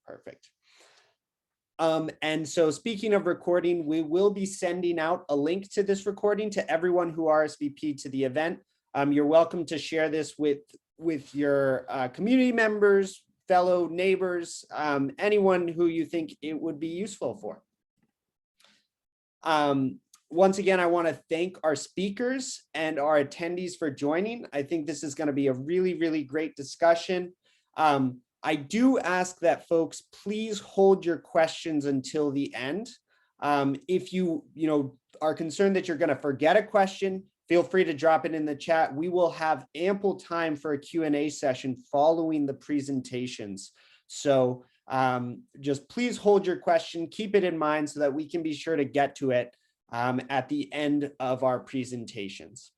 Perfect. And so speaking of recording, we will be sending out a link to this recording to everyone who RSVP'd to the event. You're welcome to share this with your community members, fellow neighbors, anyone who you think it would be useful for. Once again, I want to thank our speakers and our attendees for joining. I think this is going to be a really, really great discussion. I do ask that folks please hold your questions until the end. If you are concerned that you're going to forget a question, feel free to drop it in the chat. We will have ample time for a Q&A session following the presentations. So just please hold your question, keep it in mind so that we can be sure to get to it at the end of our presentations.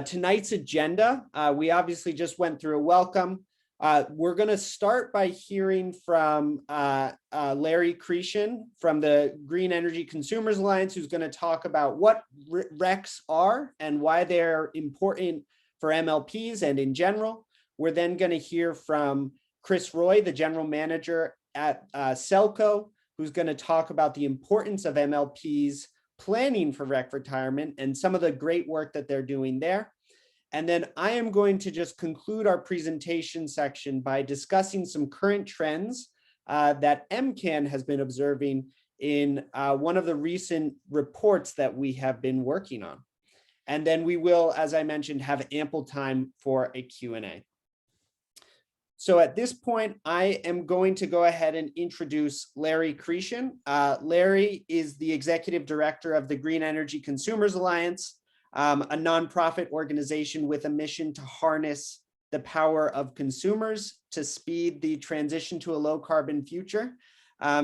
Tonight's agenda, we obviously just went through a welcome. We're going to start by hearing from Larry Cretion from the Green Energy Consumers Alliance, who's going to talk about what RECs are and why they're important for MLPs and in general. We're then going to hear from Chris Roy, the general manager at Selco, who's going to talk about the importance of MLPs planning for REC retirement and some of the great work that they're doing there. And then I am going to just conclude our presentation section by discussing some current trends that MCAN has been observing in one of the recent reports that we have been working on. And then we will, as I mentioned, have ample time for a Q&A. So at this point, I am going to go ahead and introduce Larry Cretion. Larry is the executive director of the Green Energy Consumers Alliance, a nonprofit organization with a mission to harness the power of consumers to speed the transition to a low carbon future.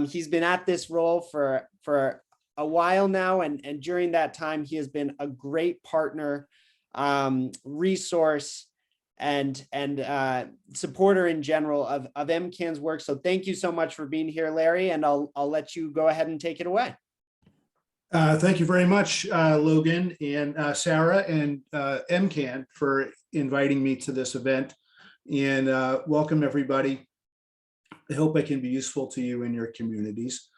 He's been at this role for a while now, and during that time, he has been a great partner, resource, and supporter in general of MCAN's work. So thank you so much for being here, Larry, and I'll let you go ahead and take it away. Thank you very much, Logan and Sarah and MCAN for inviting me to this event, and welcome everybody. I hope I can be useful to you in your communities.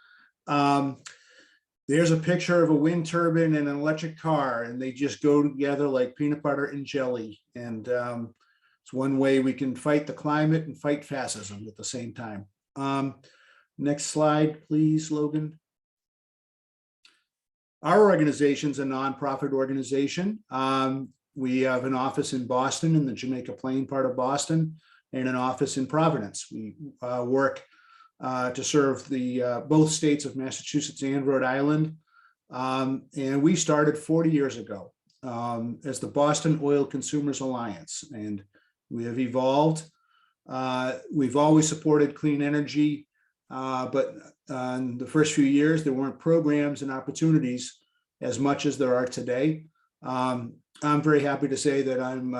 There's a picture of a wind turbine and an electric car, and they just go together like peanut butter and jelly. And it's one way we can fight the climate and fight fascism at the same time. Next slide, please, Logan. Our organization's a nonprofit organization. We have an office in Boston, in the Jamaica Plain part of Boston, and an office in Providence. We work to serve the both states of Massachusetts and Rhode Island. And we started 40 years ago as the Boston Oil Consumers Alliance, and we have evolved. We've always supported clean energy, but in the first few years, there weren't programs and opportunities as much as there are today. I'm very happy to say that I'm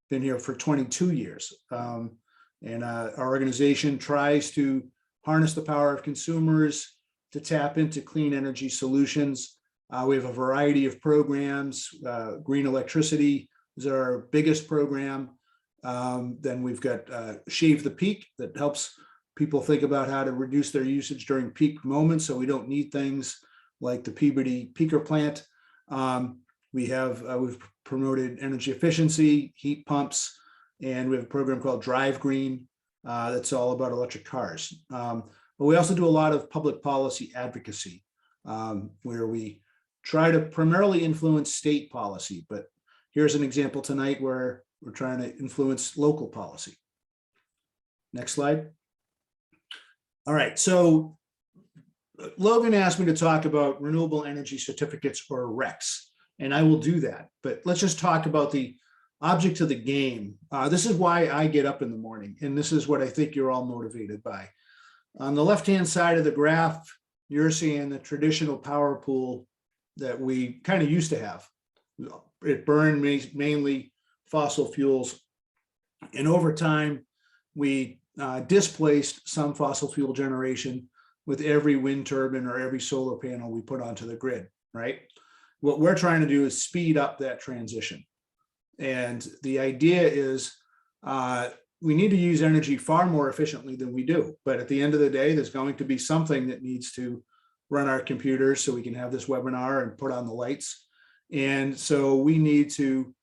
been here for 22 years. And our organization tries to harness the power of consumers to tap into clean energy solutions. We have a variety of programs. Green electricity is our biggest program. Then we've got Shave the Peak that helps people think about how to reduce their usage during peak moments so we don't need things like the Peabody Peaker plant. We've promoted energy efficiency, heat pumps, and we have a program called Drive Green that's all about electric cars. But we also do a lot of public policy advocacy where we try to primarily influence state policy. But here's an example tonight where we're trying to influence local policy. Next slide. All right, so Logan asked me to talk about renewable energy certificates, or RECs, and I will do that. But let's just talk about the object of the game. This is why I get up in the morning, and this is what I think you're all motivated by. On the left-hand side of the graph, you're seeing the traditional power pool that we kind of used to have. It burned mainly fossil fuels, and over time, we displaced some fossil fuel generation with every wind turbine or every solar panel we put onto the grid, right? What we're trying to do is speed up that transition. And the idea is we need to use energy far more efficiently than we do. But at the end of the day, there's going to be something that needs to run our computers so we can have this webinar and put on the lights. And so we need to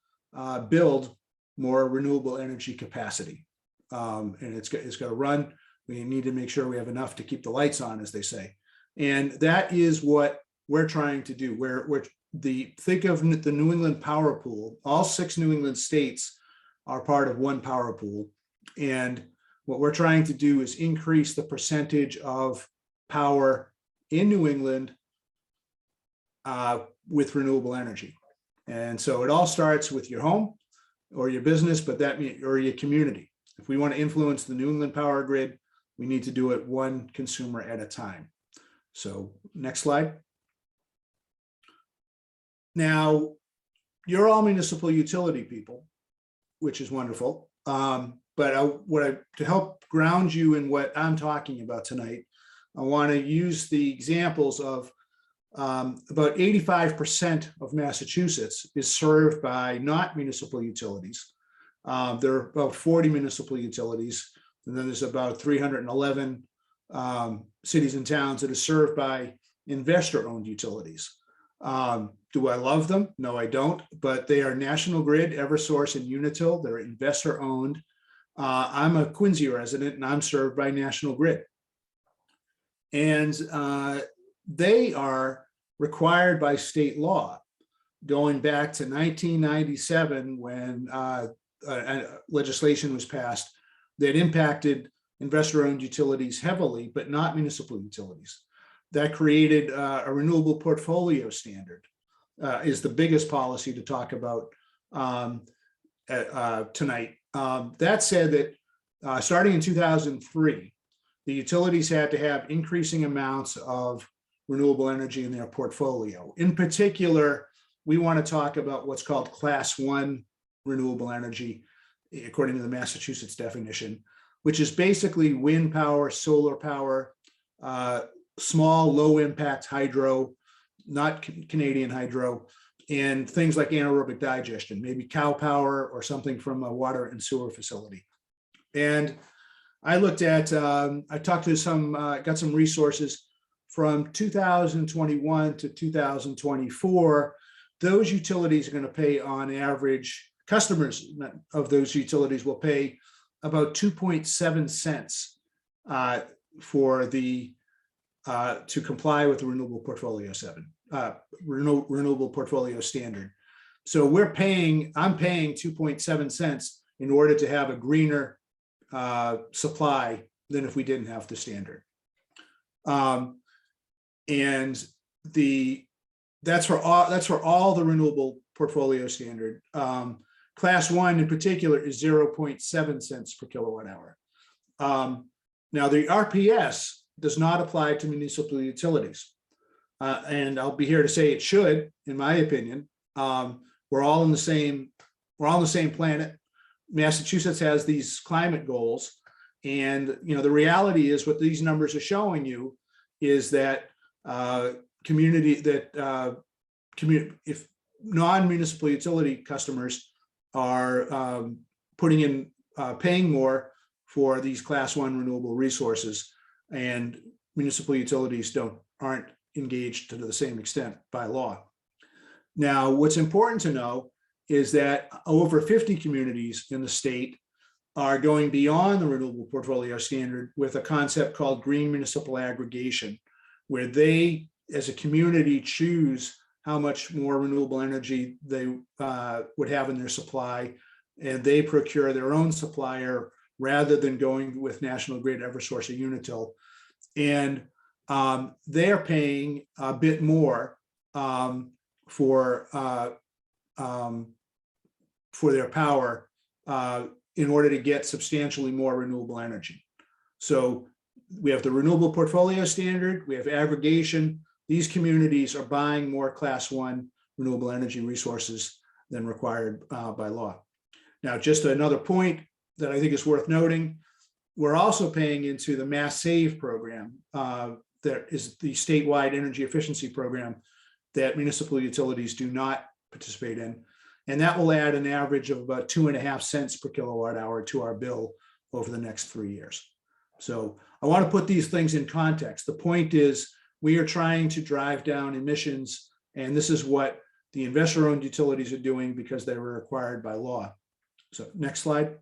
build more renewable energy capacity. And it's got to run. We need to make sure we have enough to keep the lights on, as they say. And that is what we're trying to do. Think of the New England Power Pool. All 6 New England states are part of one power pool. And what we're trying to do is increase the percentage of power in New England with renewable energy. And so it all starts with your home or your business, but that means, or your community. If we want to influence the New England power grid, we need to do it one consumer at a time. So next slide. Now, you're all municipal utility people, which is wonderful. But to help ground you in what I'm talking about tonight, I want to use the examples of about 85% of Massachusetts is served by not municipal utilities. There are about 40 municipal utilities, and then there's about 311 cities and towns that are served by investor-owned utilities. Do I love them? No, I don't, but they are National Grid, Eversource, and Unitil. They're investor-owned. I'm a Quincy resident, and I'm served by National Grid. And they are required by state law, going back to 1997 when legislation was passed that impacted investor-owned utilities heavily, but not municipal utilities. That created a renewable portfolio standard, is the biggest policy to talk about tonight. That said that starting in 2003, the utilities had to have increasing amounts of renewable energy in their portfolio. In particular, we want to talk about what's called Class 1 renewable energy, according to the Massachusetts definition, which is basically wind power, solar power, small, low impact hydro, not Canadian hydro, and things like anaerobic digestion, maybe cow power or something from a water and sewer facility. And I looked at, I talked to got some resources from 2021 to 2024. Those utilities are going to pay on average, customers of those utilities will pay about 2.7 cents for the to comply with the Renewable Portfolio Renewable Portfolio Standard. So I'm paying 2.7 cents in order to have a greener supply than if we didn't have the standard. And that's for all the Renewable Portfolio Standard. Class 1 in particular is 0.7 cents per kilowatt hour. Now the RPS does not apply to municipal utilities. And I'll be here to say it should, in my opinion. We're all on the same planet. Massachusetts has these climate goals. And the reality is what these numbers are showing you is that if non-municipal utility customers are paying more for these Class 1 renewable resources, and municipal utilities aren't engaged to the same extent by law. Now, what's important to know is that over 50 communities in the state are going beyond the Renewable Portfolio Standard with a concept called green municipal aggregation, where they, as a community, choose how much more renewable energy they would have in their supply, and they procure their own supplier rather than going with National Grid, Eversource, or Unitil. And they're paying a bit more for their power in order to get substantially more renewable energy. So we have the Renewable Portfolio Standard, we have aggregation. These communities are buying more Class 1 renewable energy resources than required by law. Now, just another point that I think is worth noting, we're also paying into the Mass Save program. That is the statewide energy efficiency program that municipal utilities do not participate in. And that will add an average of about 2.5 cents per kilowatt hour to our bill over the next 3 years. So I want to put these things in context. The point is, we are trying to drive down emissions, and this is what the investor-owned utilities are doing because they were required by law. So next slide.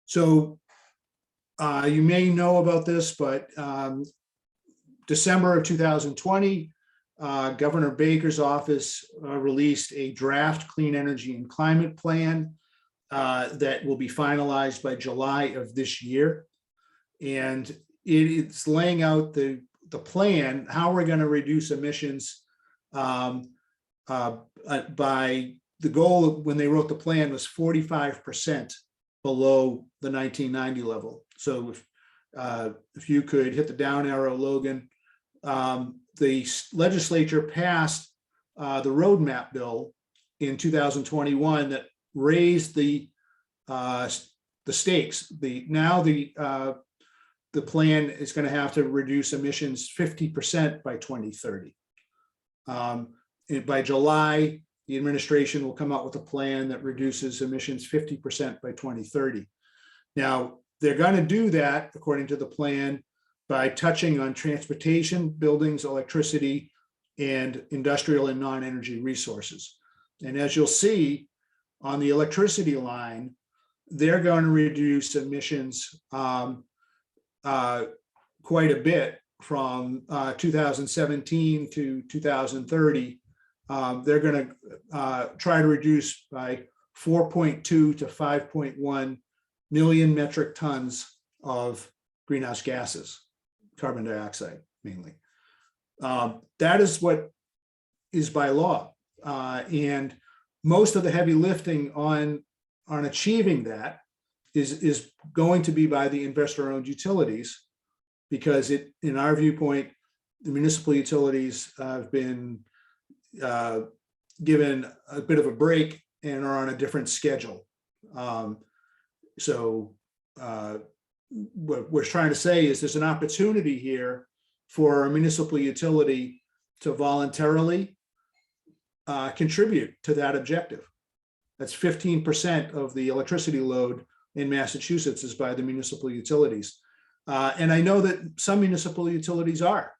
So you may know about this, but December of 2020, Governor Baker's office released a draft clean energy and climate plan that will be finalized by July of this year. And it's laying out the plan, how we're going to reduce emissions by the goal when they wrote the plan was 45% below the 1990 level. So if you could hit the down arrow, Logan, the legislature passed the roadmap bill in 2021 that raised the stakes. The plan is going to have to reduce emissions 50% by 2030. By July, the administration will come out with a plan that reduces emissions 50% by 2030. Now, they're going to do that, according to the plan, by touching on transportation, buildings, electricity, and industrial and non-energy resources. And as you'll see on the electricity line, they're going to reduce emissions quite a bit from 2017 to 2030. They're going to try to reduce by 4.2 to 5.1 million metric tons of greenhouse gases, carbon dioxide mainly. That is what is by law. And most of the heavy lifting on achieving that is going to be by the investor-owned utilities, because in our viewpoint, the municipal utilities have been given a bit of a break and are on a different schedule. What we're trying to say is there's an opportunity here for a municipal utility to voluntarily contribute to that objective. That's 15% of the electricity load in Massachusetts is by the municipal utilities. And I know that some municipal utilities are.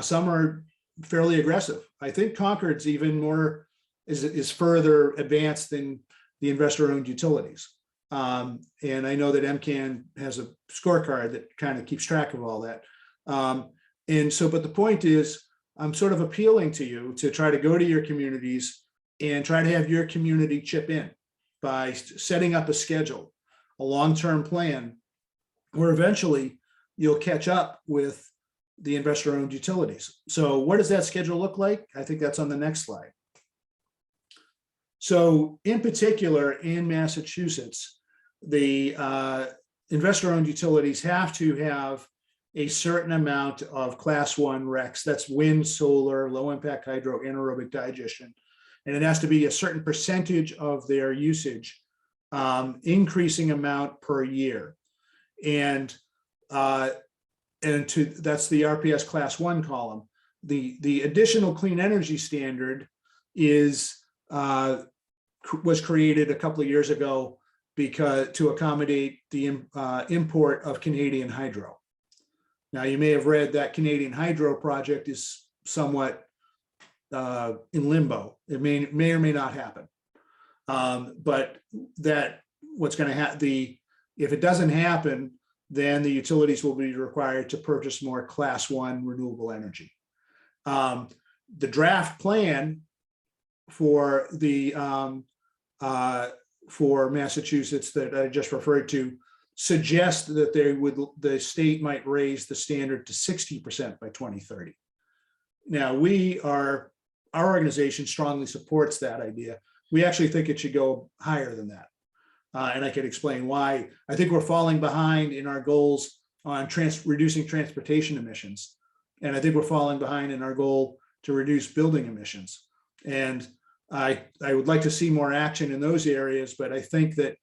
Some are fairly aggressive. I think Concord's even more is further advanced than the investor-owned utilities. And I know that MCAN has a scorecard that kind of keeps track of all that. But the point is, I'm sort of appealing to you to try to go to your communities and try to have your community chip in by setting up a schedule, a long-term plan, where eventually you'll catch up with the investor-owned utilities. So what does that schedule look like? I think that's on the next slide. So in particular, in Massachusetts, the investor-owned utilities have to have a certain amount of class 1 RECs. That's wind, solar, low impact hydro, anaerobic digestion. And it has to be a certain percentage of their usage, increasing amount per year. And that's the RPS class 1 column. The additional clean energy standard was created a couple of years ago to accommodate the import of Canadian hydro. Now, you may have read that Canadian hydro project is somewhat in limbo. It may or may not happen. But what's going to happen, if it doesn't happen, then the utilities will be required to purchase more class 1 renewable energy. The draft plan for Massachusetts that I just referred to suggests that the state might raise the standard to 60% by 2030. Now, our organization strongly supports that idea. We actually think it should go higher than that. And I could explain why. I think we're falling behind in our goals on reducing transportation emissions. And I think we're falling behind in our goal to reduce building emissions. And I would like to see more action in those areas, but I think that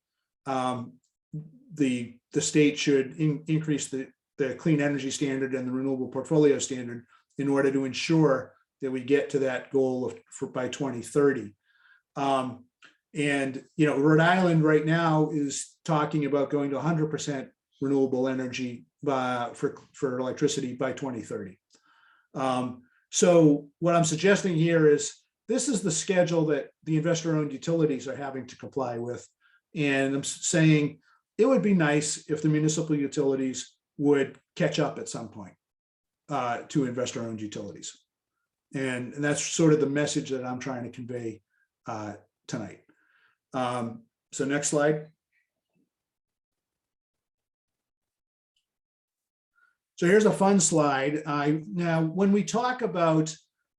the state should increase the clean energy standard and the renewable portfolio standard in order to ensure that we get to that goal by 2030. And, Rhode Island right now is talking about going to 100% renewable energy for electricity by 2030. So what I'm suggesting here is this is the schedule that the investor-owned utilities are having to comply with. And I'm saying it would be nice if the municipal utilities would catch up at some point to investor-owned utilities. And that's sort of the message that I'm trying to convey tonight. So next slide. So here's a fun slide. Now, when we talk about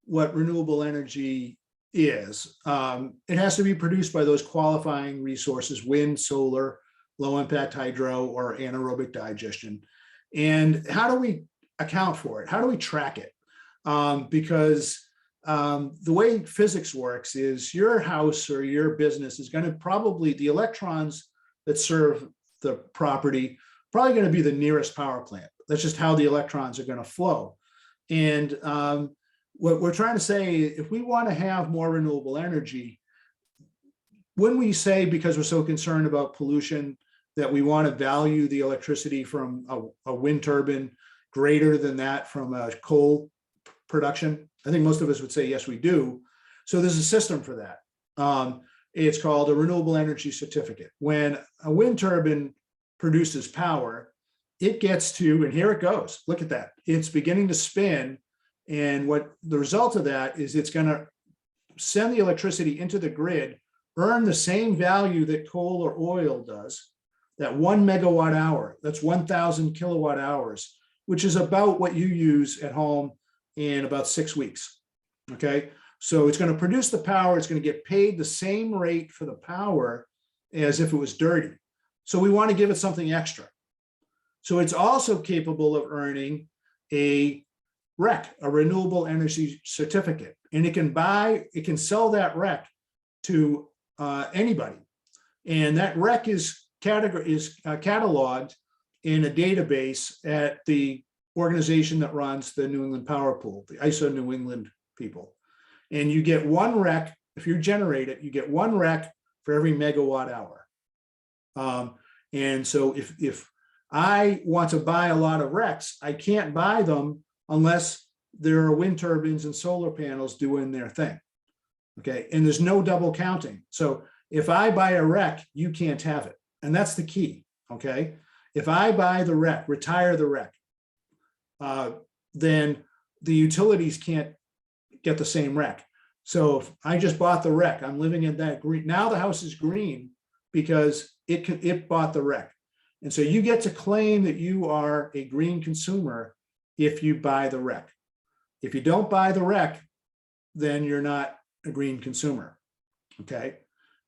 what renewable energy is, it has to be produced by those qualifying resources: wind, solar, low impact hydro, or anaerobic digestion. And how do we account for it? How do we track it? Because the way physics works is your house or your business is going to probably, the electrons that serve the property, probably going to be the nearest power plant. That's just how the electrons are going to flow. And what we're trying to say, if we want to have more renewable energy, when we say, because we're so concerned about pollution, that we want to value the electricity from a wind turbine greater than that from a coal production, I think most of us would say, yes, we do. So there's a system for that. It's called a renewable energy certificate. When a wind turbine produces power, it gets to, and here it goes, look at that. It's beginning to spin. And what the result of that is it's going to send the electricity into the grid, earn the same value that coal or oil does, that 1 megawatt hour, that's 1,000 kilowatt hours, which is about what you use at home in about 6 weeks. Okay. So it's going to produce the power. It's going to get paid the same rate for the power as if it was dirty. So we want to give it something extra. So it's also capable of earning a REC, a renewable energy certificate, and it can sell that REC to anybody. And that REC is cataloged in a database at the organization that runs the New England Power Pool, the ISO New England people. And you get one REC, if you generate it, you get one REC for every megawatt hour. And so if I want to buy a lot of RECs, I can't buy them unless there are wind turbines and solar panels doing their thing. Okay, and there's no double counting. So if I buy a REC, you can't have it. And that's the key. Okay, if I buy the REC, retire the REC, then the utilities can't get the same REC. So if I just bought the REC, I'm living in that green. Now the house is green because it bought the REC. And so you get to claim that you are a green consumer if you buy the REC. If you don't buy the REC, then you're not a green consumer. Okay.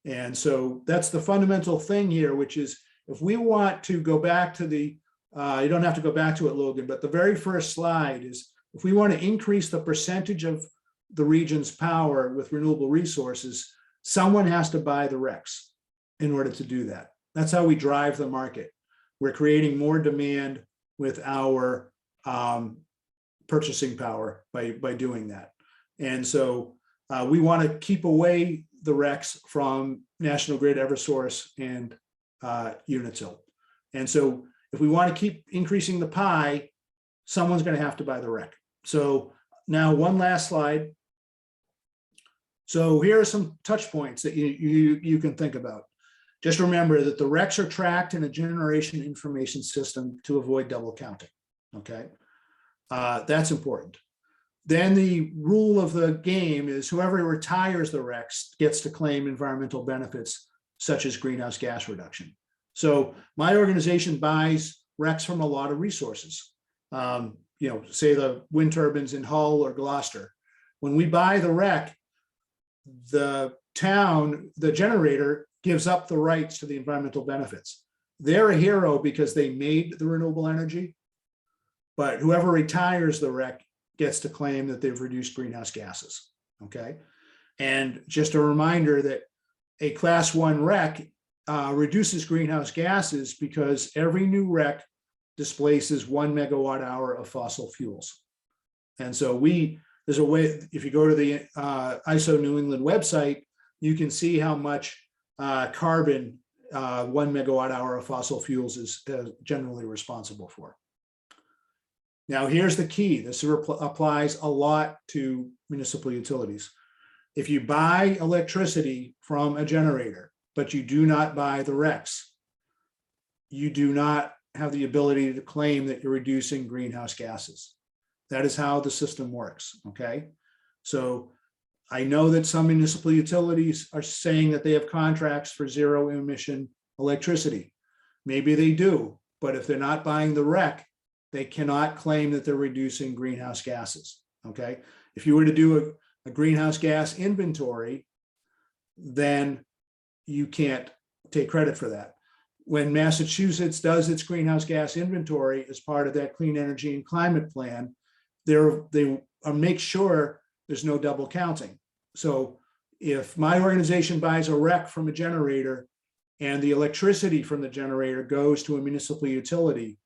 And so that's the fundamental thing here, which is if we want to go back to the, you don't have to go back to it, Logan, but the very first slide is if we want to increase the percentage of the region's power with renewable resources, someone has to buy the RECs in order to do that. That's how we drive the market. We're creating more demand with our purchasing power by doing that. And so we want to keep away the RECs from National Grid, Eversource, and Unitil. And so if we want to keep increasing the pie, someone's going to have to buy the REC. So now one last slide. So here are some touch points that you can think about. Just remember that the RECs are tracked in a generation information system to avoid double counting. Okay, that's important. Then the rule of the game is whoever retires the RECs gets to claim environmental benefits such as greenhouse gas reduction. So my organization buys RECs from a lot of resources. Say the wind turbines in Hull or Gloucester. When we buy the REC, the town, the generator, gives up the rights to the environmental benefits. They're a hero because they made the renewable energy, but whoever retires the REC gets to claim that they've reduced greenhouse gases. Okay. And just a reminder that a class 1 REC reduces greenhouse gases because every new REC displaces 1 megawatt hour of fossil fuels. And so there's a way, if you go to the ISO New England website, you can see how much carbon 1 megawatt hour of fossil fuels is generally responsible for. Now, here's the key. This applies a lot to municipal utilities. If you buy electricity from a generator, but you do not buy the RECs, you do not have the ability to claim that you're reducing greenhouse gases. That is how the system works, okay? So I know that some municipal utilities are saying that they have contracts for zero emission electricity. Maybe they do, but if they're not buying the REC, they cannot claim that they're reducing greenhouse gases, okay? If you were to do a greenhouse gas inventory, then you can't take credit for that. When Massachusetts does its greenhouse gas inventory as part of that clean energy and climate plan, they make sure there's no double counting. So if my organization buys a REC from a generator and the electricity from the generator goes to a municipal utility,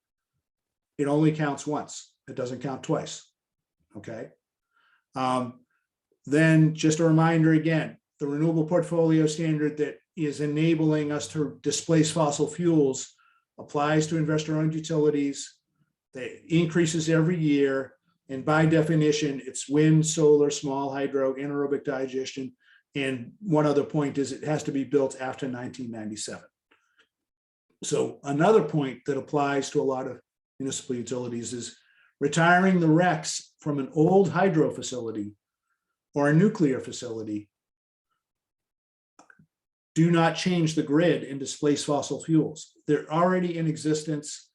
it only counts once. It doesn't count twice, okay? Then just a reminder again, the renewable portfolio standard that is enabling us to displace fossil fuels applies to investor-owned utilities. It increases every year. And by definition, it's wind, solar, small hydro, anaerobic digestion. And one other point is it has to be built after 1997. So another point that applies to a lot of municipal utilities is retiring the RECs from an old hydro facility or a nuclear facility do not change the grid and displace fossil fuels. They're already in existence.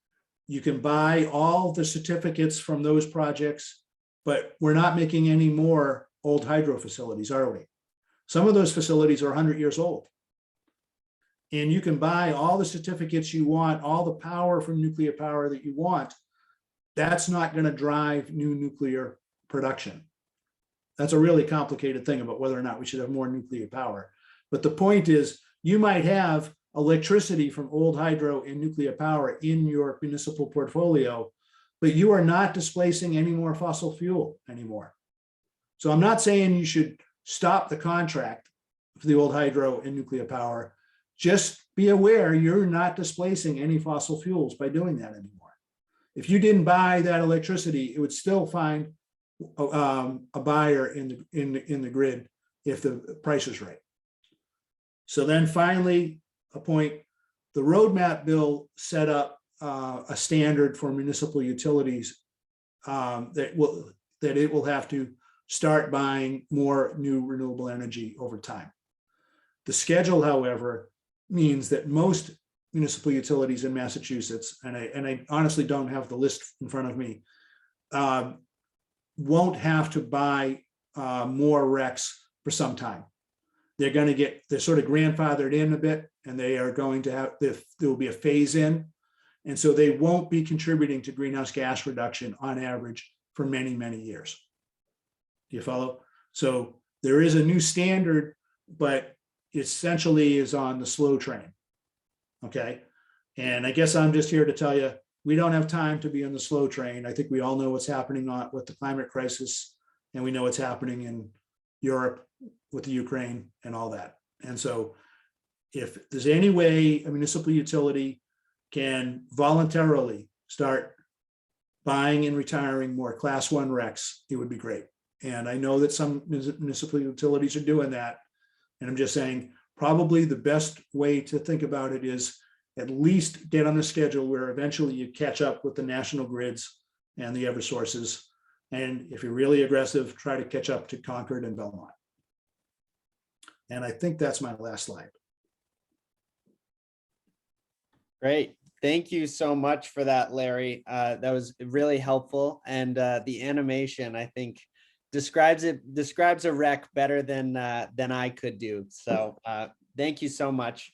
You can buy all the certificates from those projects, but we're not making any more old hydro facilities, are we? Some of those facilities are 100 years old. And you can buy all the certificates you want, all the power from nuclear power that you want. That's not going to drive new nuclear production. That's a really complicated thing about whether or not we should have more nuclear power. But the point is, you might have electricity from old hydro and nuclear power in your municipal portfolio, but you are not displacing any more fossil fuel anymore. So I'm not saying you should stop the contract for the old hydro and nuclear power. Just be aware you're not displacing any fossil fuels by doing that anymore. If you didn't buy that electricity, it would still find a buyer in the grid if the price is right. So then finally, a point, the roadmap bill set up a standard for municipal utilities that it will have to start buying more new renewable energy over time. The schedule, however, means that most municipal utilities in Massachusetts, and I honestly don't have the list in front of me, won't have to buy more RECs for some time. They're sort of grandfathered in a bit, and they are going to have, there will be a phase in. And so they won't be contributing to greenhouse gas reduction on average for many, many years. Do you follow? So there is a new standard, but essentially is on the slow train. Okay. And I guess I'm just here to tell you, we don't have time to be on the slow train. I think we all know what's happening with the climate crisis, and we know what's happening in Europe with the Ukraine and all that. And so if there's any way a municipal utility can voluntarily start buying and retiring more class 1 RECs, it would be great. And I know that some municipal utilities are doing that. And I'm just saying, probably the best way to think about it is at least get on a schedule where eventually you catch up with the national grids and the Eversources. And if you're really aggressive, try to catch up to Concord and Belmont. And I think that's my last slide. Great. Thank you so much for that, Larry. That was really helpful. And the animation, I think, describes a REC better than I could do. So thank you so much.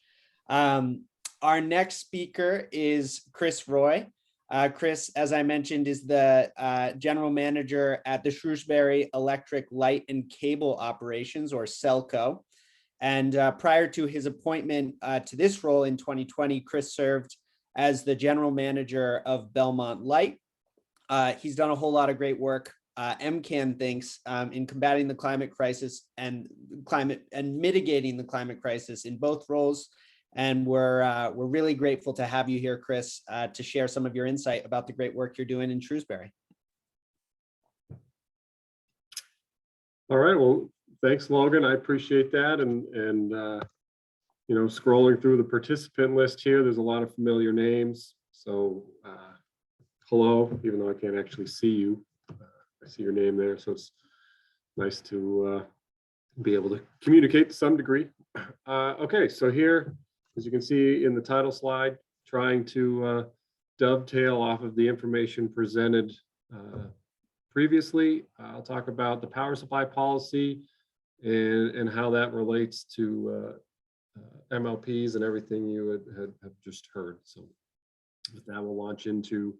Our next speaker is Chris Roy. Chris, as I mentioned, is the general manager at the Shrewsbury Electric Light and Cable Operations, or CELCO. And prior to his appointment to this role in 2020, Chris served as the general manager of Belmont Light. He's done a whole lot of great work MCAN thinks in combating the climate crisis and mitigating the climate crisis in both roles. And we're really grateful to have you here, Chris, to share some of your insight about the great work you're doing in Shrewsbury. All right, well, thanks, Logan. I appreciate that. And you know, scrolling through the participant list here, there's a lot of familiar names. So hello, even though I can't actually see you. I see your name there, so it's nice to be able to communicate to some degree. Okay, so here, as you can see in the title slide, trying to dovetail off of the information presented previously, I'll talk about the power supply policy and how that relates to MLPs and everything you have just heard. So with that, we'll launch into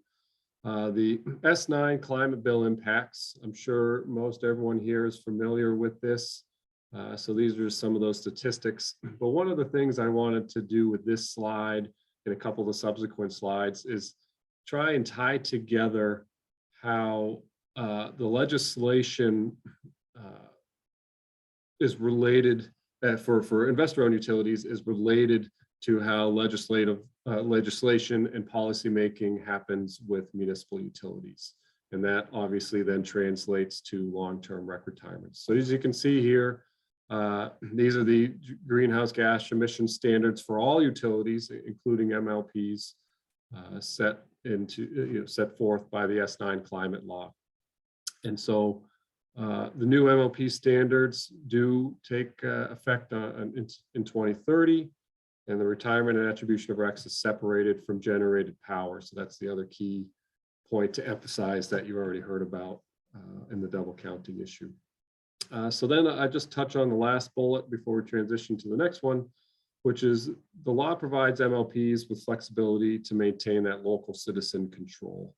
the S9 climate bill impacts. I'm sure most everyone here is familiar with this. So these are some of those statistics. But one of the things I wanted to do with this slide and a couple of the subsequent slides is try and tie together how the legislation is related for investor-owned utilities is related to how legislation and policy making happens with municipal utilities. And that obviously then translates to long-term rec retirements. So as you can see here, these are the greenhouse gas emission standards for all utilities, including MLPs, set forth by the S9 climate law. And so the new MLP standards do take effect in 2030, and the retirement and attribution of RECs is separated from generated power. So that's the other key point to emphasize that you already heard about in the double counting issue. So then I just touch on the last bullet before we transition to the next one, which is the law provides MLPs with flexibility to maintain that local citizen control.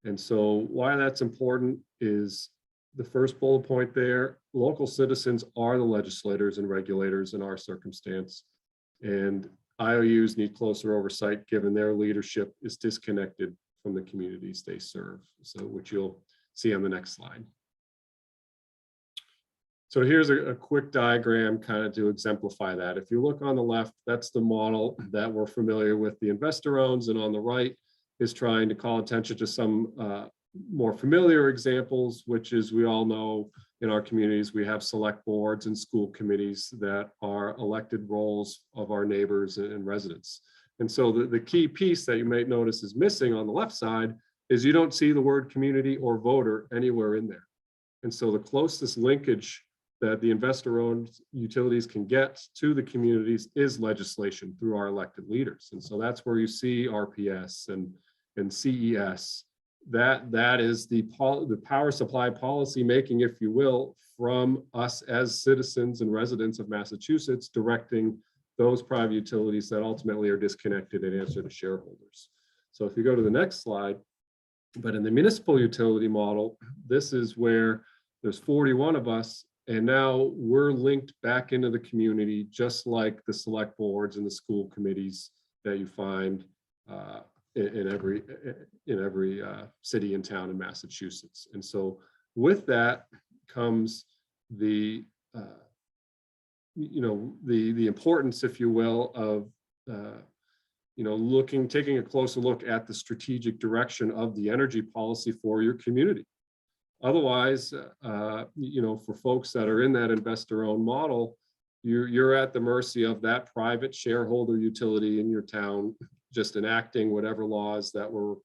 And so why that's important is the first bullet point there. Local citizens are the legislators and regulators in our circumstance, and IOUs need closer oversight given their leadership is disconnected from the communities they serve, so which you'll see on the next slide. So here's a quick diagram kind of to exemplify that. If you look on the left, that's the model that we're familiar with, the investor owns, and on the right is trying to call attention to some more familiar examples, which is we all know in our communities, we have select boards and school committees that are elected roles of our neighbors and residents. And so the key piece that you might notice is missing on the left side is you don't see the word community or voter anywhere in there. And so the closest linkage that the investor-owned utilities can get to the communities is legislation through our elected leaders. And so that's where you see RPS and CES. That is the power supply policy making, if you will, from us as citizens and residents of Massachusetts, directing those private utilities that ultimately are disconnected and answer to shareholders. So if you go to the next slide, but in the municipal utility model, this is where there's 41 of us, and now we're linked back into the community, just like the select boards and the school committees that you find in every city and town in Massachusetts. And so with that comes the the importance, if you will, of taking a closer look at the strategic direction of the energy policy for your community. Otherwise, for folks that are in that investor-owned model, you're at the mercy of that private shareholder utility in your town, just enacting whatever laws that were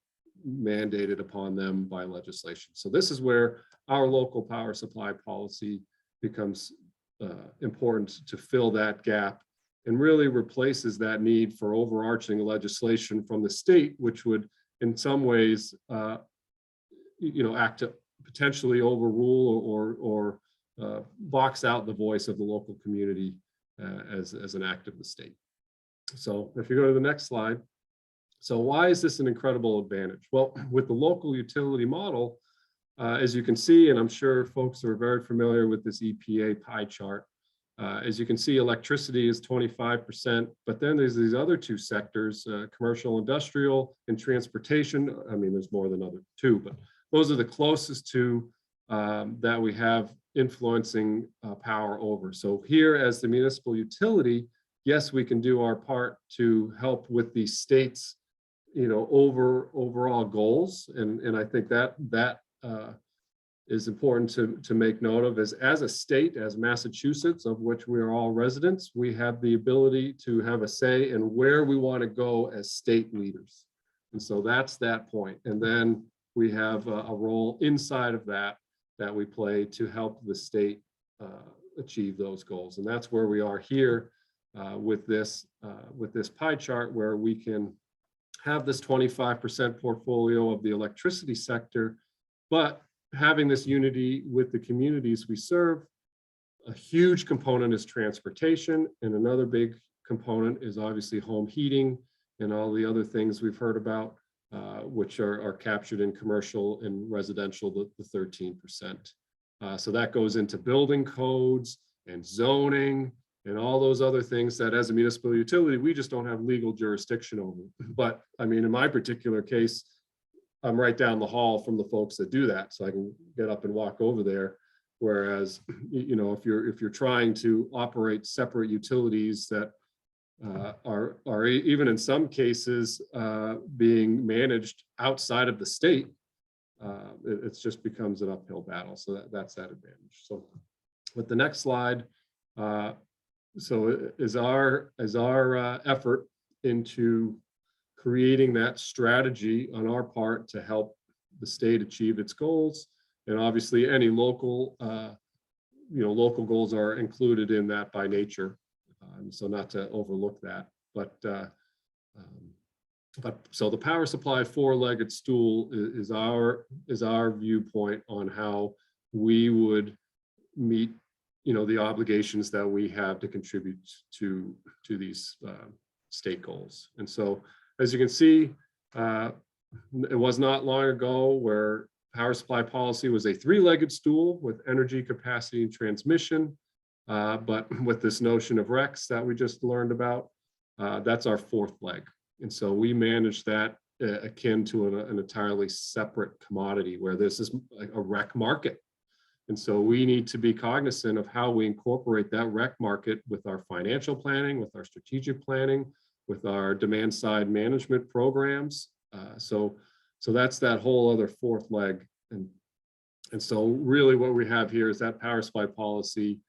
mandated upon them by legislation. So this is where our local power supply policy becomes important to fill that gap and really replaces that need for overarching legislation from the state, which would in some ways, act to potentially overrule or box out the voice of the local community as an act of the state. So if you go to the next slide. So why is this an incredible advantage? Well, with the local utility model, as you can see, and I'm sure folks are very familiar with this EPA pie chart, as you can see, electricity is 25%, but then there's these other two sectors, commercial, industrial, and transportation. I mean, there's more than other two, but those are the closest to that we have influencing power over. So here as the municipal utility, yes, we can do our part to help with the state's, overall goals. And I think that is important to make note of. As a state, as Massachusetts, of which we are all residents, we have the ability to have a say in where we want to go as state leaders. And so that's that point. And then we have a role inside of that we play to help the state achieve those goals. And that's where we are here with this pie chart, where we can have this 25% portfolio of the electricity sector, but having this unity with the communities we serve. A huge component is transportation, and another big component is obviously home heating and all the other things we've heard about, which are captured in commercial and residential, the 13%. So that goes into building codes and zoning and all those other things that as a municipal utility, we just don't have legal jurisdiction over. But I mean, in my particular case, I'm right down the hall from the folks that do that, so I can get up and walk over there. Whereas, if you're trying to operate separate utilities that are even in some cases being managed outside of the state, it just becomes an uphill battle. So that's that advantage. So with the next slide, so is our effort into creating that strategy on our part to help the state achieve its goals. And obviously any local, local goals are included in that by nature. So not to overlook that, but so the power supply four-legged stool is our viewpoint on how we would meet, the obligations that we have to contribute to these state goals. And so, as you can see, it was not long ago where power supply policy was a three-legged stool with energy, capacity, and transmission. But with this notion of RECs that we just learned about, that's our fourth leg. And so we manage that akin to an entirely separate commodity, where this is a REC market. And so we need to be cognizant of how we incorporate that REC market with our financial planning, with our strategic planning, with our demand side management programs. So that's that whole other fourth leg. And so really what we have here is that power supply policy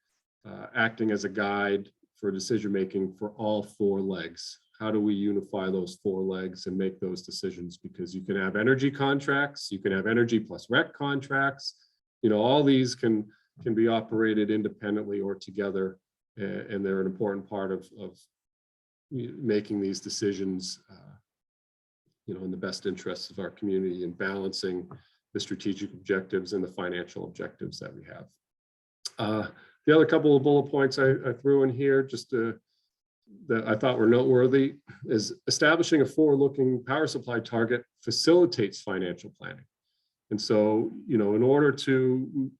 acting as a guide for decision-making for all four legs. How do we unify those four legs and make those decisions? Because you can have energy contracts, you can have energy plus REC contracts, all these can be operated independently or together, and they're an important part of making these decisions, in the best interests of our community and balancing the strategic objectives and the financial objectives that we have. The other couple of bullet points I threw in here, just that I thought were noteworthy, is establishing a forward-looking power supply target facilitates financial planning. And so, in order to,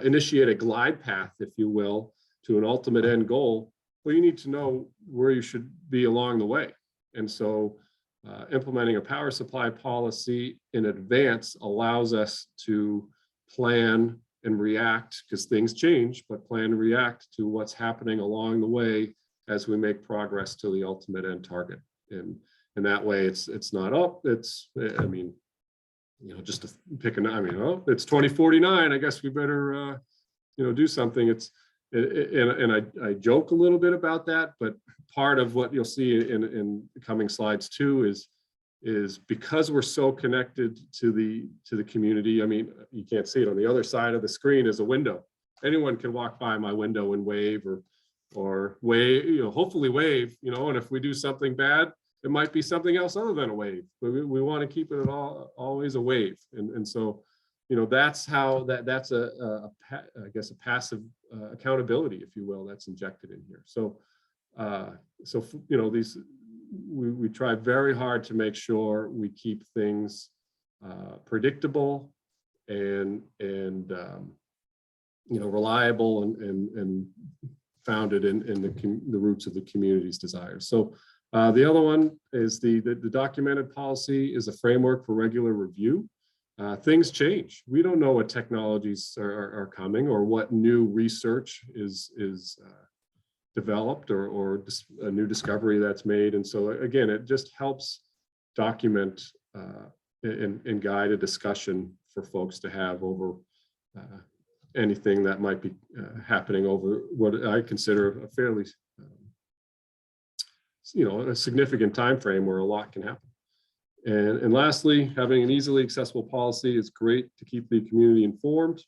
initiate a glide path, if you will, to an ultimate end goal, well, you need to know where you should be along the way. And so implementing a power supply policy in advance allows us to plan and react, because things change, but plan and react to what's happening along the way as we make progress to the ultimate end target. And that way it's not, just to pick it's 2049, I guess we better, do something. I joke a little bit about that, but part of what you'll see in the coming slides too is because we're so connected to the community. You can't see it. On the other side of the screen is a window. Anyone can walk by my window and wave or wave, hopefully wave, and if we do something bad, it might be something else other than a wave. But we want to keep it always a wave. And so, that's how that's I guess a passive accountability, if you will, that's injected in here. So these, we try very hard to make sure we keep things predictable and reliable and founded in the roots of the community's desires. So the other one is the documented policy is a framework for regular review. things change. We don't know what technologies are coming or what new research is developed or a new discovery that's made. And so again, it just helps document and guide a discussion for folks to have over anything that might be happening over what I consider a fairly, a significant time frame where a lot can happen. And lastly, having an easily accessible policy is great to keep the community informed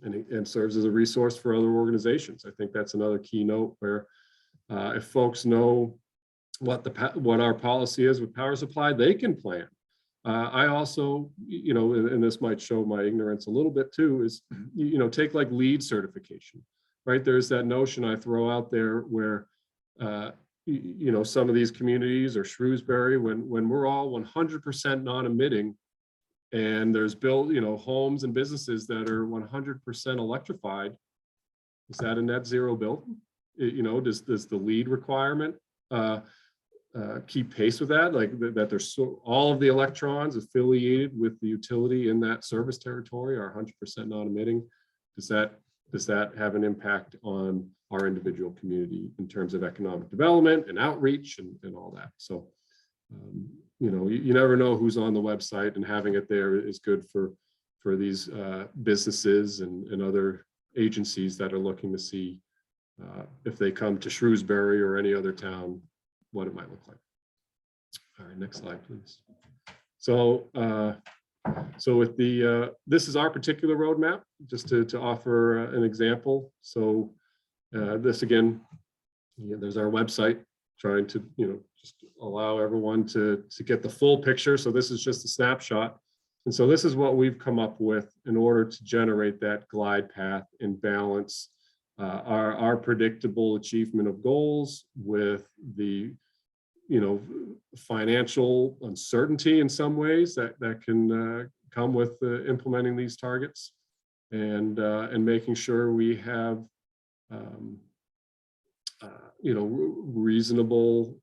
and serves as a resource for other organizations. I think that's another keynote where if folks know what our policy is with power supply, they can plan. I also, and this might show my ignorance a little bit too, is, take like LEED certification, right? There's that notion I throw out there where, some of these communities or Shrewsbury, when we're all 100% non-emitting and there's built, homes and businesses that are 100% electrified, is that a net zero building? Does the LEED requirement keep pace with that? Like that there's all of the electrons affiliated with the utility in that service territory are 100% non-emitting. Does that have an impact on our individual community in terms of economic development and outreach and all that? So, you never know who's on the website, and having it there is good for these businesses and other agencies that are looking to see if they come to Shrewsbury or any other town, what it might look like. All right, next slide, please. So, with this is our particular roadmap, just to offer an example. So this again, there's our website, trying to just allow everyone to get the full picture. So this is just a snapshot. And so this is what we've come up with in order to generate that glide path and balance our predictable achievement of goals with the financial uncertainty in some ways that can come with implementing these targets, and making sure we have reasonable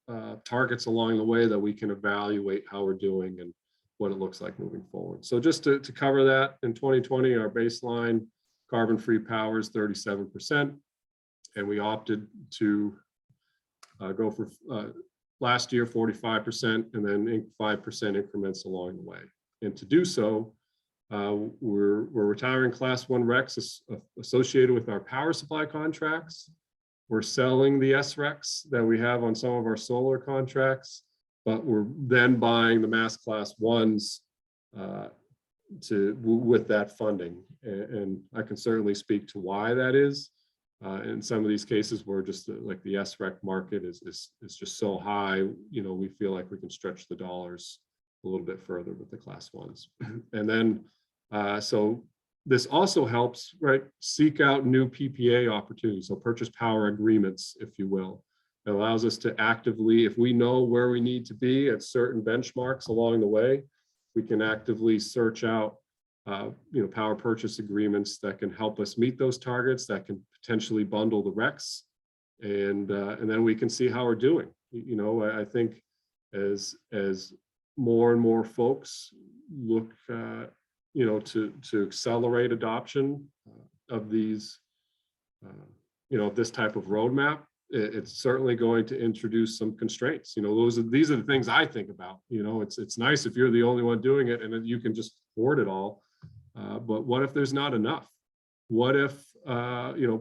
targets along the way that we can evaluate how we're doing and what it looks like moving forward. So just to cover that, in 2020, our baseline carbon-free power is 37%, and we opted to go for last year 45%, and then 5% increments along the way. And to do so, we're retiring Class 1 RECs associated with our power supply contracts. We're selling the SRECs that we have on some of our solar contracts, but we're then buying the mass Class 1s with that funding. And I can certainly speak to why that is. In some of these cases where just like the SREC market is just so high, we feel like we can stretch the dollars a little bit further with the Class 1s. And then, so this also helps, right, seek out new PPA opportunities, so purchase power agreements, if you will. It allows us to actively, if we know where we need to be at certain benchmarks along the way, we can actively search out power purchase agreements that can help us meet those targets, that can potentially bundle the RECs, and then we can see how we're doing. I think as more and more folks look, to accelerate adoption of these, this type of roadmap, it's certainly going to introduce some constraints. These are the things I think about. It's nice if you're the only one doing it and you can just afford it all. But what if there's not enough? What if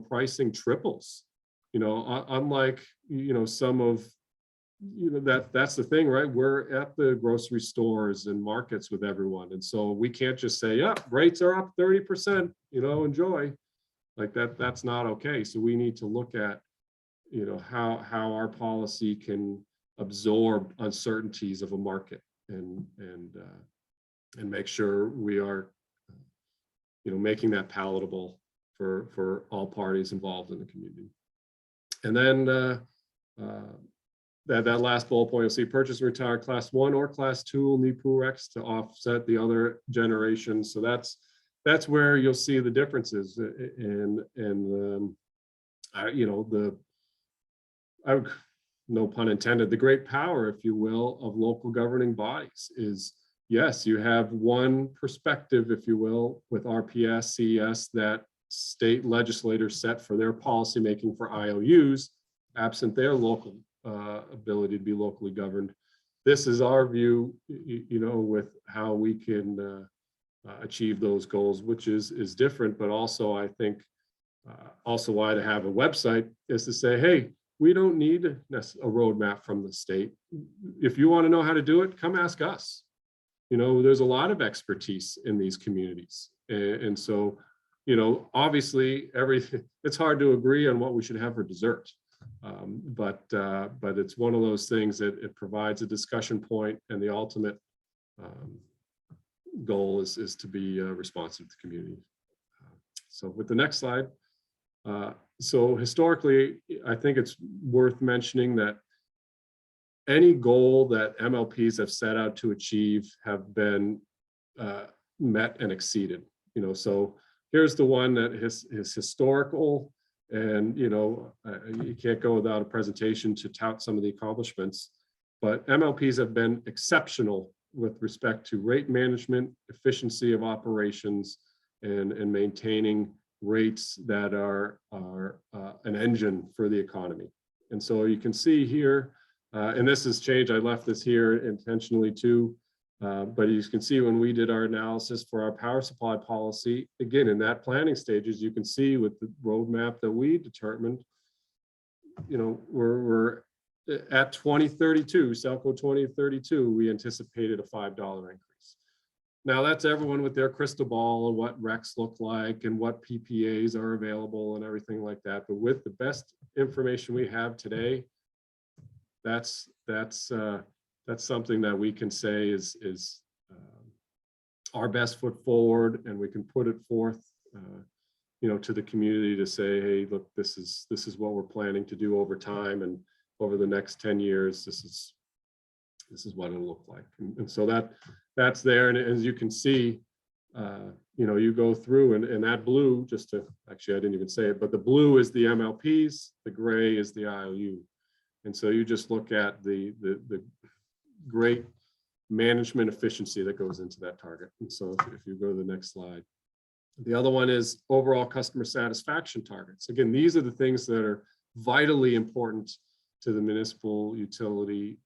pricing triples? Unlike some of that's the thing, right? We're at the grocery stores and markets with everyone, and so we can't just say, "Yeah, rates are up 30%." Enjoy. Like that. That's not okay. So we need to look at how our policy can absorb uncertainties of a market and make sure we are making that palatable for all parties involved in the community. And then that last bullet point, you'll see purchase and retire Class 1 or Class 2 NEPU RECs to offset the other generations. So that's where you'll see the differences. No pun intended, the great power, if you will, of local governing bodies is yes, you have one perspective, if you will, with RPS, CES that state legislators set for their policymaking for IOUs, absent their local ability to be locally governed. This is our view, with how we can achieve those goals, which is different, but also I think also why to have a website is to say, hey, we don't need a roadmap from the state. If you want to know how to do it, come ask us. There's a lot of expertise in these communities. And so, obviously it's hard to agree on what we should have for dessert. But it's one of those things that it provides a discussion point, and the ultimate goal is to be responsive to the community. So with the next slide. So historically, I think it's worth mentioning that any goal that MLPs have set out to achieve have been met and exceeded. So here's the one that is historical, and you can't go without a presentation to tout some of the accomplishments, but MLPs have been exceptional with respect to rate management, efficiency of operations, and maintaining rates that are an engine for the economy. And so you can see here, and this has changed, I left this here intentionally too, but you can see when we did our analysis for our power supply policy, again, in that planning stages, you can see with the roadmap that we determined, we're at 2032, Selco 2032, we anticipated a $5 increase. Now that's everyone with their crystal ball and what RECs look like and what PPAs are available and everything like that. But with the best information we have today, that's something that we can say is our best foot forward, and we can put it forth, to the community to say, hey, look, this is what we're planning to do over time, and over the next 10 years, this is what it'll look like. And so that's there. And as you can see, you go through and that blue, actually, I didn't even say it, but the blue is the MLPs, the gray is the IOU. And so you just look at the great management efficiency that goes into that target. And so if you go to the next slide, the other one is overall customer satisfaction targets. Again, these are the things that are vitally important to the municipal utility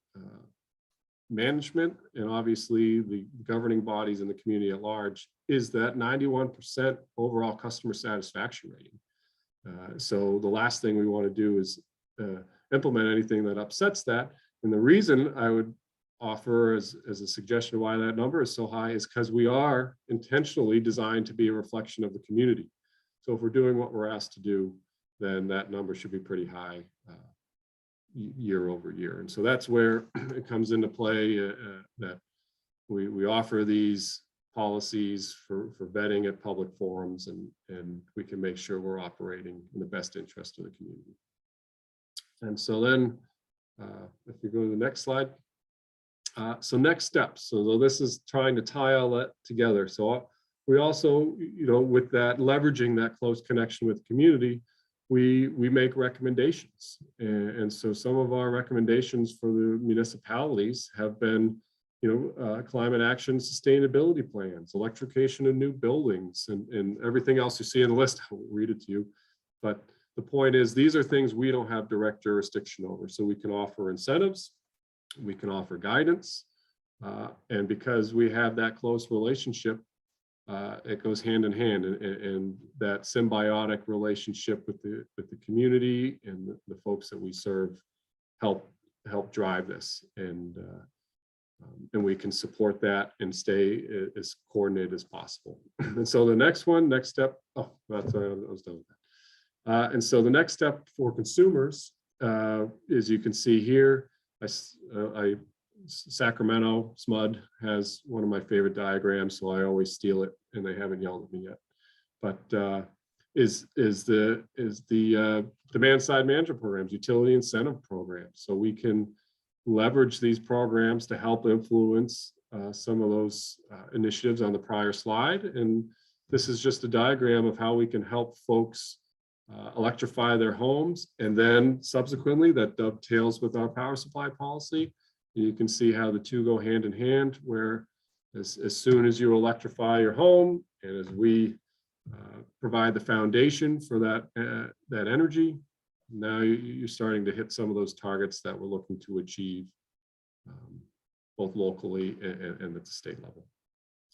management, and obviously the governing bodies in the community at large, is that 91% overall customer satisfaction rating. So the last thing we want to do is implement anything that upsets that. And the reason I would offer as a suggestion why that number is so high is because we are intentionally designed to be a reflection of the community. So if we're doing what we're asked to do, then that number should be pretty high year over year. And so that's where it comes into play that we offer these policies for vetting at public forums, and we can make sure we're operating in the best interest of the community. And so then if you go to the next slide. So next steps. So this is trying to tie all that together. So we also, with that, leveraging that close connection with community, we make recommendations. And so some of our recommendations for the municipalities have been, climate action sustainability plans, electrification of new buildings, and everything else you see in the list. I won't read it to you, but the point is, these are things we don't have direct jurisdiction over. So we can offer incentives, we can offer guidance, and because we have that close relationship, it goes hand in hand, and that symbiotic relationship with the community and the folks that we serve help drive this, and we can support that and stay as coordinated as possible. And so the next step. Oh, that's I was done with that. And so the next step for consumers, as you can see here, Sacramento SMUD has one of my favorite diagrams, so I always steal it, and they haven't yelled at me yet. But is the demand side management programs, utility incentive programs, so we can leverage these programs to help influence some of those initiatives on the prior slide. And this is just a diagram of how we can help folks electrify their homes, and then subsequently that dovetails with our power supply policy. You can see how the two go hand in hand, where As soon as you electrify your home, and as we provide the foundation for that energy, now you're starting to hit some of those targets that we're looking to achieve, both locally and at the state level.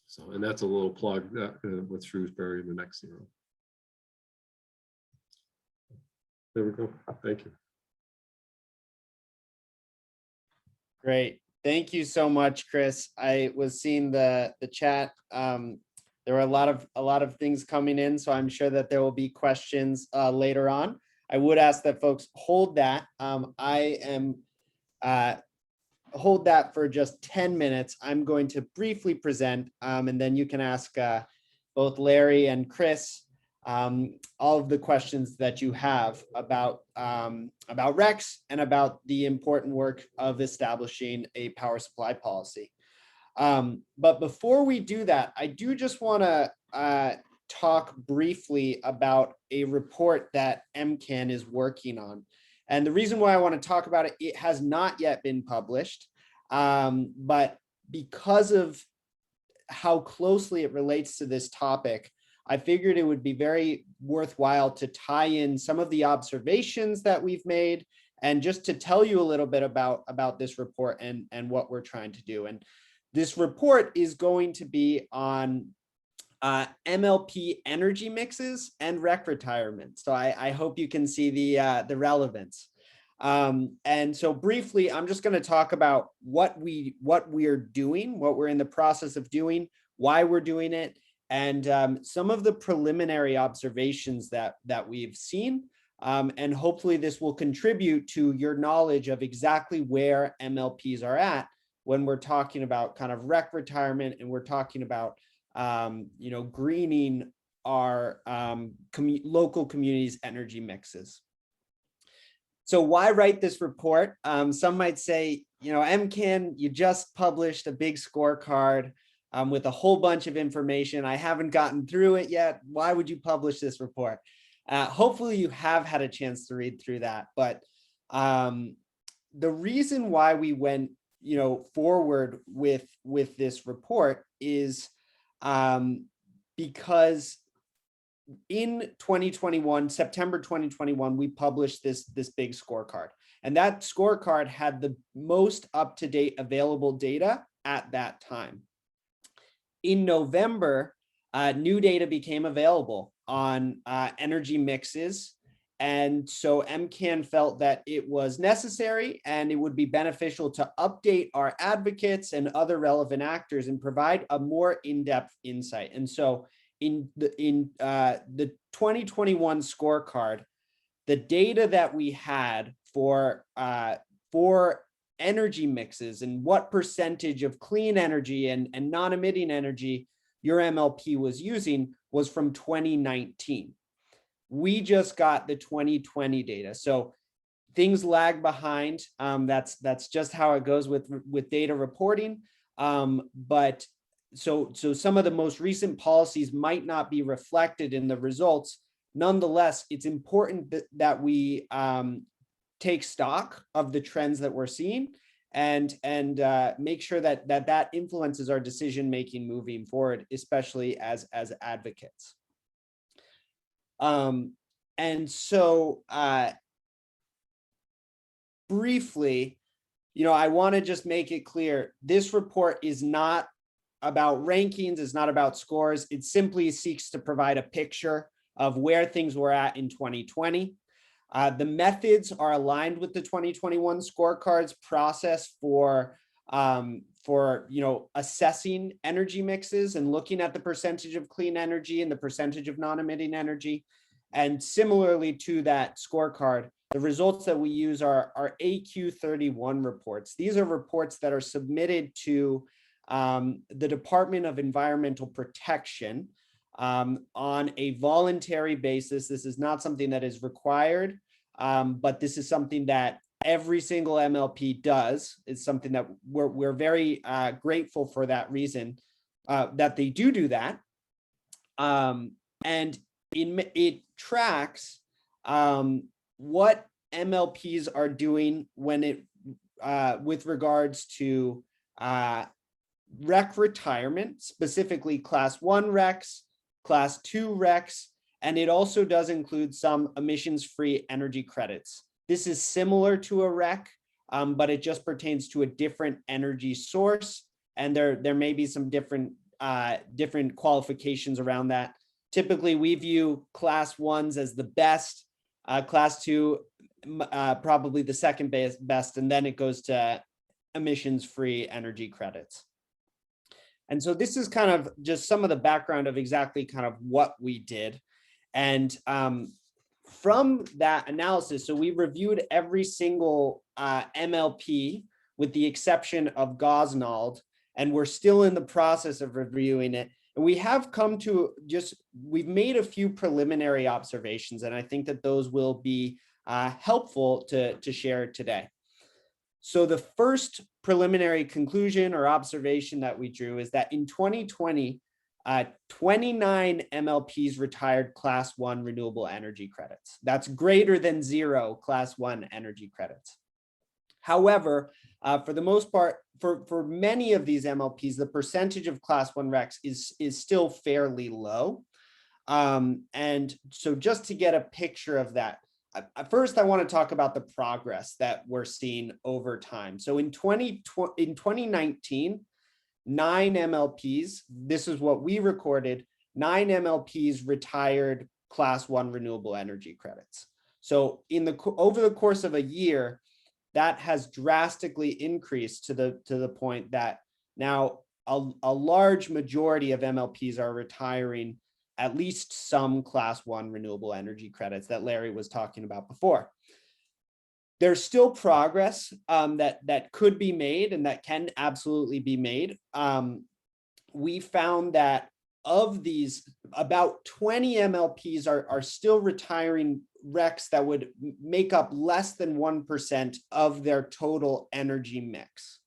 So, and that's a little plug with Shrewsbury and the Next Zero. There we go. Thank you. Great. Thank you so much, Chris. I was seeing the chat. There were a lot of things coming in, so I'm sure that there will be questions later on. I would ask that folks hold that. Hold that for just 10 minutes. I'm going to briefly present, and then you can ask both Larry and Chris all of the questions that you have about RECs and about the important work of establishing a power supply policy. But before we do that, I do just want to talk briefly about a report that MCAN is working on. And the reason why I want to talk about it, it has not yet been published, but because of how closely it relates to this topic, I figured it would be very worthwhile to tie in some of the observations that we've made and just to tell you a little bit about this report and what we're trying to do. And this report is going to be on MLP energy mixes and REC retirement. So I hope you can see the relevance. And so briefly, I'm just going to talk about what we're doing, what we're in the process of doing, why we're doing it, and some of the preliminary observations that we've seen. And hopefully this will contribute to your knowledge of exactly where MLPs are at when we're talking about kind of REC retirement and we're talking about greening our local communities' energy mixes. So why write this report? Some might say, MCAN, you just published a big scorecard with a whole bunch of information. I haven't gotten through it yet. Why would you publish this report? Hopefully you have had a chance to read through that. But the reason why we went forward with this report is because in 2021, September 2021, we published this big scorecard, and that scorecard had the most up-to-date available data at that time. In November, new data became available on energy mixes, and so MCAN felt that it was necessary and it would be beneficial to update our advocates and other relevant actors and provide a more in-depth insight. And so in the 2021 scorecard, the data that we had for energy mixes and what percentage of clean energy and non-emitting energy your MLP was using was from 2019. We just got the 2020 data, so things lag behind. That's just how it goes with data reporting. But so some of the most recent policies might not be reflected in the results. Nonetheless, it's important that we take stock of the trends that we're seeing and make sure that influences our decision making moving forward, especially as advocates. And so briefly, I want to just make it clear, this report is not about rankings, it's not about scores. It simply seeks to provide a picture of where things were at in 2020. The methods are aligned with the 2021 scorecards process for assessing energy mixes and looking at the percentage of clean energy and the percentage of non-emitting energy. And similarly to that scorecard, the results that we use are AQ31 reports. These are reports that are submitted to the Department of Environmental Protection on a voluntary basis. This is not something that is required, but this is something that every single MLP does. It's something that we're very grateful for that reason, that they do that. And it tracks what MLPs are doing when with regards to rec retirement, specifically class 1 recs, class 2 recs, and it also does include some emissions-free energy credits. This is similar to a rec, but it just pertains to a different energy source, and there may be some different qualifications around that. Typically, we view class 1s as the best, class 2 probably the second best, and then it goes to emissions-free energy credits. And so this is kind of just some of the background of exactly kind of what we did. And from that analysis, so we reviewed every single MLP with the exception of Gosnold, and we're still in the process of reviewing it. And we have come to we've made a few preliminary observations, and I think that those will be helpful to share today. So the first preliminary conclusion or observation that we drew is that in 2020, 29 MLPs retired class 1 renewable energy credits. That's greater than 0 class 1 energy credits. However, for the most part, for many of these MLPs, the percentage of class 1 recs is still fairly low. And so just to get a picture of that, first, I want to talk about the progress that we're seeing over time. So in 2019, 9 MLPs, this is what we recorded, 9 MLPs retired class 1 renewable energy credits. So over the course of a year, that has drastically increased to the point that now a large majority of MLPs are retiring at least some class 1 renewable energy credits that Larry was talking about before. There's still progress that could be made and that can absolutely be made. We found that of these, about 20 MLPs are still retiring recs that would make up less than 1% of their total energy mix.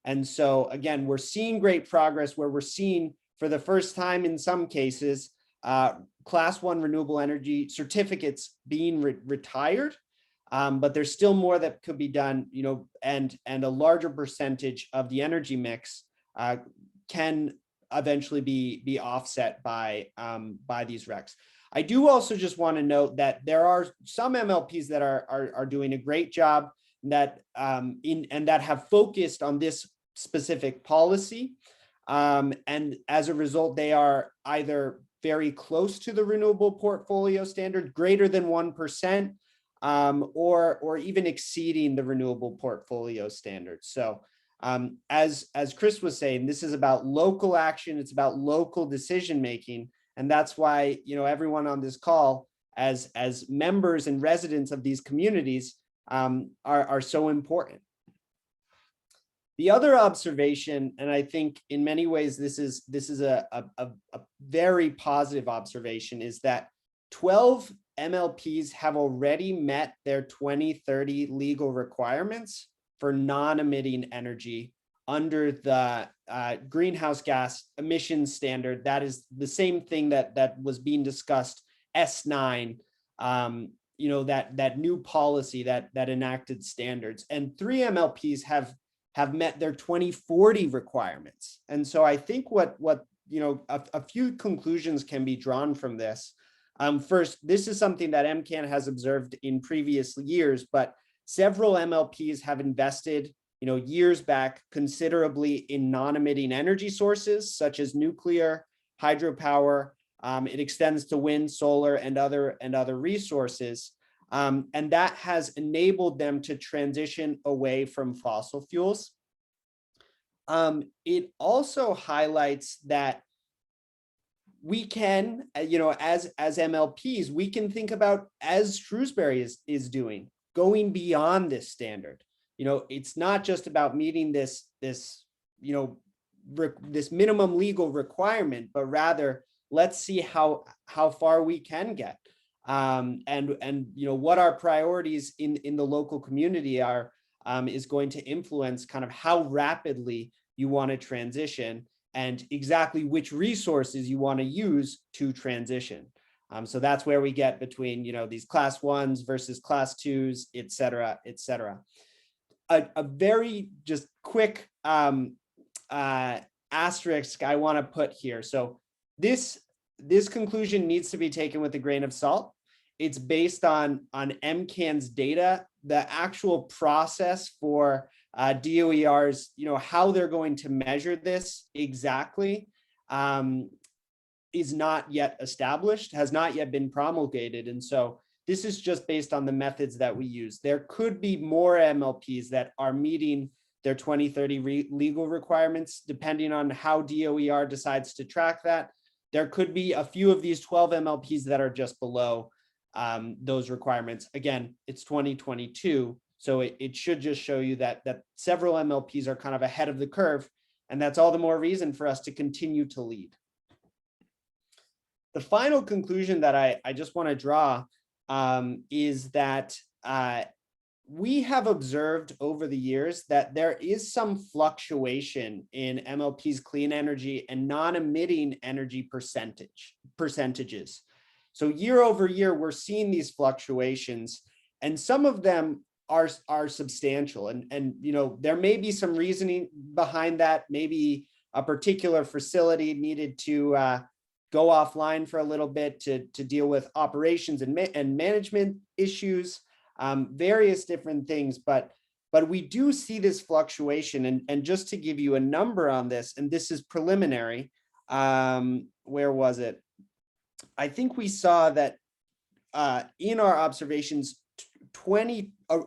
And so again, we're seeing great progress where we're seeing for the first time in some cases, class 1 renewable energy certificates being retired, but there's still more that could be done, and a larger percentage of the energy mix can eventually be offset by these recs. I do also just want to note that there are some MLPs that are doing a great job that that have focused on this specific policy, and as a result, they are either very close to the renewable portfolio standard, greater than 1%, or even exceeding the renewable portfolio standard. So as Chris was saying, this is about local action, it's about local decision making, and that's why everyone on this call, as members and residents of these communities, are so important. The other observation, and I think in many ways this is a very positive observation, is that 12 MLPs have already met their 2030 legal requirements for non-emitting energy under the greenhouse gas emissions standard. That is the same thing that was being discussed, S9, that new policy that enacted standards. And 3 MLPs have met their 2040 requirements. And so I think a few conclusions can be drawn from this. First, this is something that MCAN has observed in previous years, but several MLPs have invested, years back considerably in non-emitting energy sources such as nuclear, hydropower. It extends to wind, solar, and other resources. And that has enabled them to transition away from fossil fuels. It also highlights that we can, as MLPs, we can think about, as Shrewsbury is doing, going beyond this standard. It's not just about meeting this minimum legal requirement, but rather let's see how far we can get. And what our priorities in the local community are is going to influence kind of how rapidly you want to transition and exactly which resources you want to use to transition. So that's where we get between these class 1s versus class 2s, et cetera, et cetera. A very just quick asterisk I want to put here. So this conclusion needs to be taken with a grain of salt. It's based on MCAN's data. The actual process for DOERs, how they're going to measure this exactly is not yet established, has not yet been promulgated. And so this is just based on the methods that we use. There could be more MLPs that are meeting their 2030 legal requirements, depending on how DOER decides to track that. There could be a few of these 12 MLPs that are just below those requirements. Again, it's 2022, so it should just show you that several MLPs are kind of ahead of the curve, and that's all the more reason for us to continue to lead. The final conclusion that I just want to draw is that we have observed over the years that there is some fluctuation in MLP's clean energy and non-emitting energy percentages. So year over year, we're seeing these fluctuations, and some of them are substantial. And there may be some reasoning behind that. Maybe a particular facility needed to go offline for a little bit to deal with operations and management issues, various different things. But we do see this fluctuation. And just to give you a number on this, and this is preliminary, where was it? I think we saw that in our observations,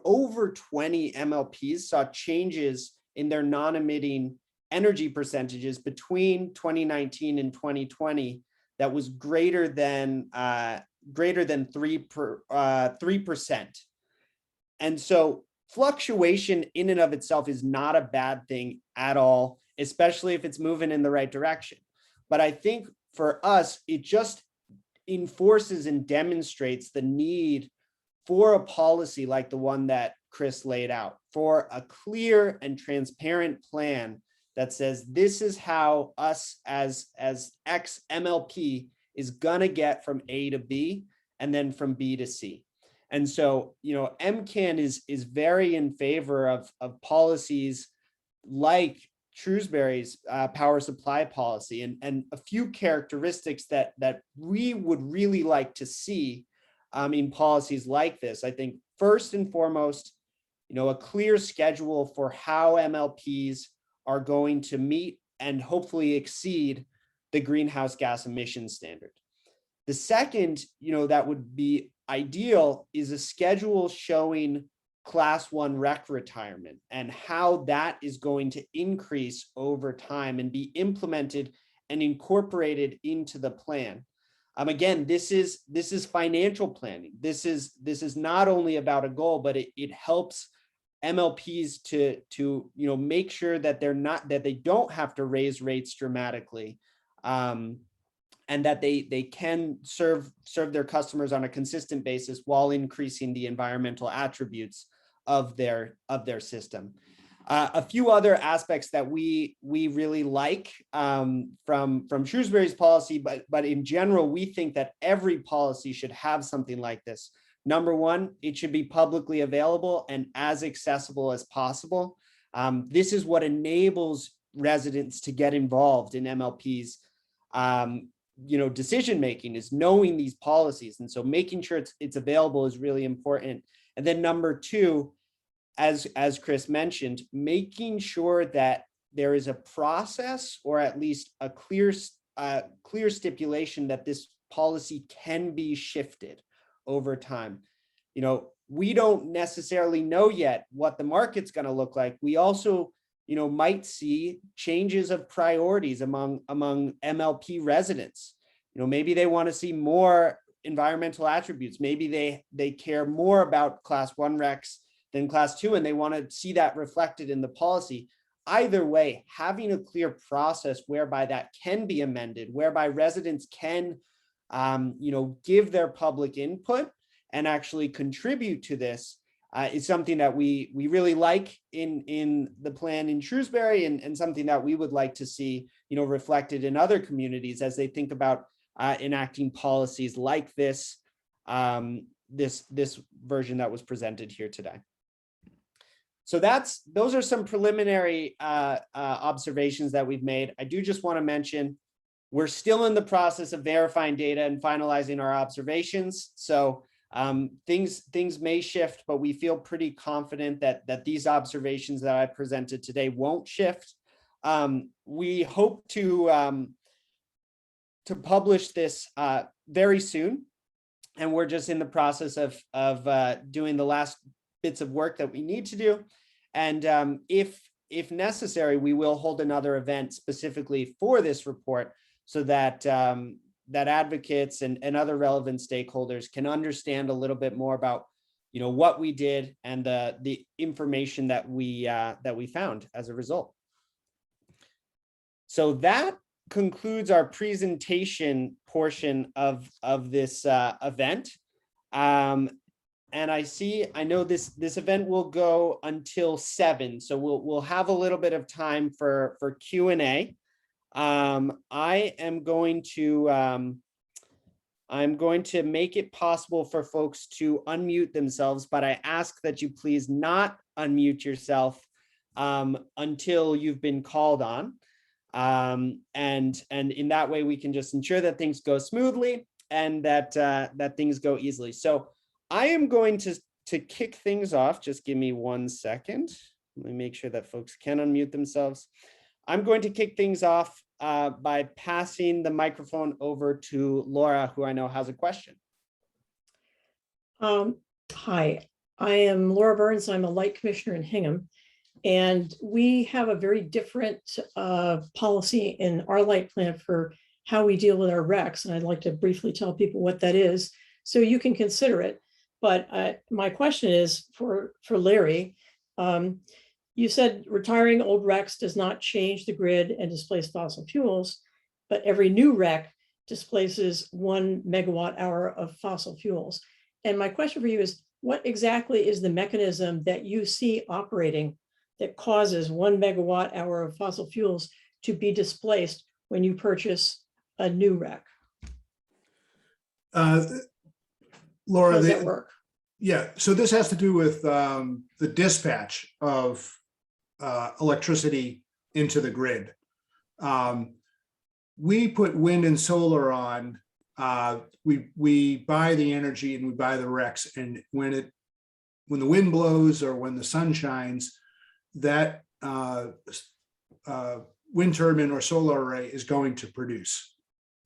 over 20 MLPs saw changes in their non-emitting energy percentages between 2019 and 2020 that was greater than 3%. And so fluctuation in and of itself is not a bad thing at all, especially if it's moving in the right direction. But I think for us, it just enforces and demonstrates the need for a policy like the one that Chris laid out, for a clear and transparent plan that says this is how us as X MLP is gonna get from A to B and then from B to C. And so, MCAN is very in favor of policies like Shrewsbury's power supply policy, and a few characteristics that we would really like to see in policies like this. I think first and foremost, a clear schedule for how MLPs are going to meet and hopefully exceed the greenhouse gas emission standard. The second, that would be ideal is a schedule showing Class 1 REC retirement and how that is going to increase over time and be implemented and incorporated into the plan. Again, this is financial planning. This is not only about a goal, but it helps MLPs to make sure that they don't have to raise rates dramatically, and that they can serve their customers on a consistent basis while increasing the environmental attributes of their system. A few other aspects that we really like from Shrewsbury's policy, but in general, we think that every policy should have something like this. Number one, it should be publicly available and as accessible as possible. This is what enables residents to get involved in MLPs. Decision making is knowing these policies, and so making sure it's available is really important. And then number two, as Chris mentioned, making sure that there is a process or at least a clear stipulation that this policy can be shifted over time. We don't necessarily know yet what the market's going to look like. We also, might see changes of priorities among MLP residents. Maybe they want to see more environmental attributes. Maybe they care more about Class 1 RECs than Class 2, and they want to see that reflected in the policy. Either way, having a clear process whereby that can be amended, whereby residents can, give their public input and actually contribute to this is something that we really like in the plan in Shrewsbury, and something that we would like to see, reflected in other communities as they think about enacting policies like this, this version that was presented here today. So those are some preliminary observations that we've made. I do just want to mention, we're still in the process of verifying data and finalizing our observations. So things may shift, but we feel pretty confident that these observations that I presented today won't shift. We hope to publish this very soon, and we're just in the process of doing the last bits of work that we need to do. And if necessary, we will hold another event specifically for this report, so that that advocates and other relevant stakeholders can understand a little bit more about, what we did and the information that we found as a result. So that concludes our presentation portion of this event. And I know this event will go until 7, so we'll have a little bit of time for Q&A. I'm going to make it possible for folks to unmute themselves, but I ask that you please not unmute yourself until you've been called on. And in that way, we can just ensure that things go smoothly and that things go easily. So I am going to kick things off. Just give me 1 second. Let me make sure that folks can unmute themselves. I'm going to kick things off by passing the microphone over to Laura, who I know has a question. Hi, I am Laura Burns. I'm a light commissioner in Hingham, and we have a very different policy in our light plant for how we deal with our RECs. And I'd like to briefly tell people what that is, so you can consider it. But my question is for Larry. You said retiring old RECs does not change the grid and displace fossil fuels, but every new REC displaces 1 megawatt hour of fossil fuels. And my question for you is, what exactly is the mechanism that you see operating that causes 1 megawatt hour of fossil fuels to be displaced when you purchase a new REC? Laura, how does that work? Yeah, so this has to do with the dispatch of electricity into the grid. We put wind and solar on. We buy the energy and we buy the RECs, and when the wind blows or when the sun shines, that wind turbine or solar array is going to produce.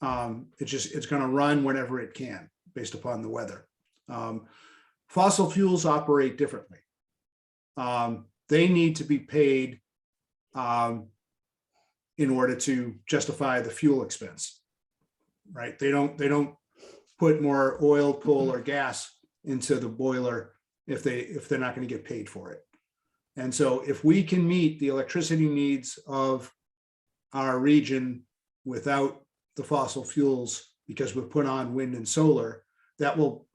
It's going to run whenever it can, based upon the weather. Fossil fuels operate differently. They need to be paid in order to justify the fuel expense, right? They don't put more oil, coal, or gas into the boiler if they're not going to get paid for it. And so if we can meet the electricity needs of our region without the fossil fuels, because we've put on wind and solar, that will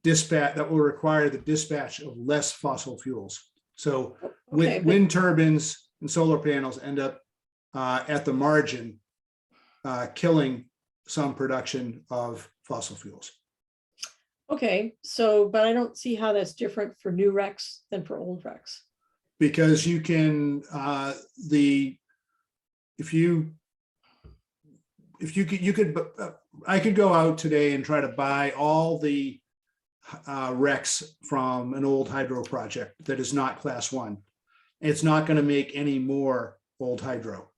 require the dispatch of less fossil fuels. So wind turbines and solar panels end up at the margin killing some production of fossil fuels. Okay, so, but I don't see how that's different for new RECs than for old RECs. Because you can, I could go out today and try to buy all the RECs from an old hydro project that is not class 1. It's not going to make any more old hydro.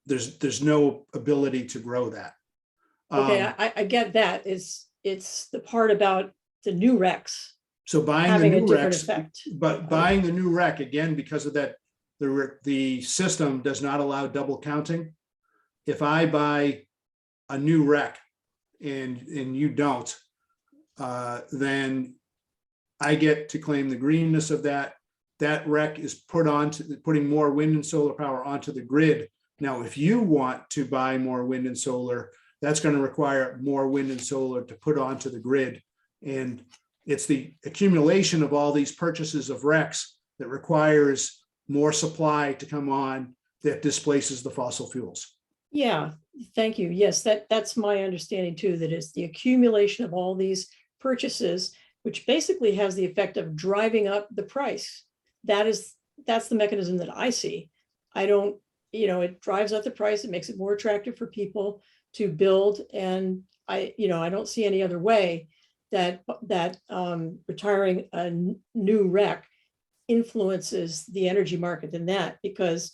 There's no ability to grow that. Okay, I get that. It's the part about the new RECs. So buying having the new a different RECs, effect. but buying the new REC, again, because of that, the system does not allow double counting. If I buy a new REC and you don't, then I get to claim the greenness of that. That REC is putting more wind and solar power onto the grid. Now, if you want to buy more wind and solar, that's going to require more wind and solar to put onto the grid. And it's the accumulation of all these purchases of RECs that requires more supply to come on that displaces the fossil fuels. Yeah, thank you. Yes, that's my understanding too, that it's the accumulation of all these purchases, which basically has the effect of driving up the price. That is that's the mechanism that I see. I don't, it drives up the price. It makes it more attractive for people to build. And I don't see any other way that retiring a new rec influences the energy market than that, because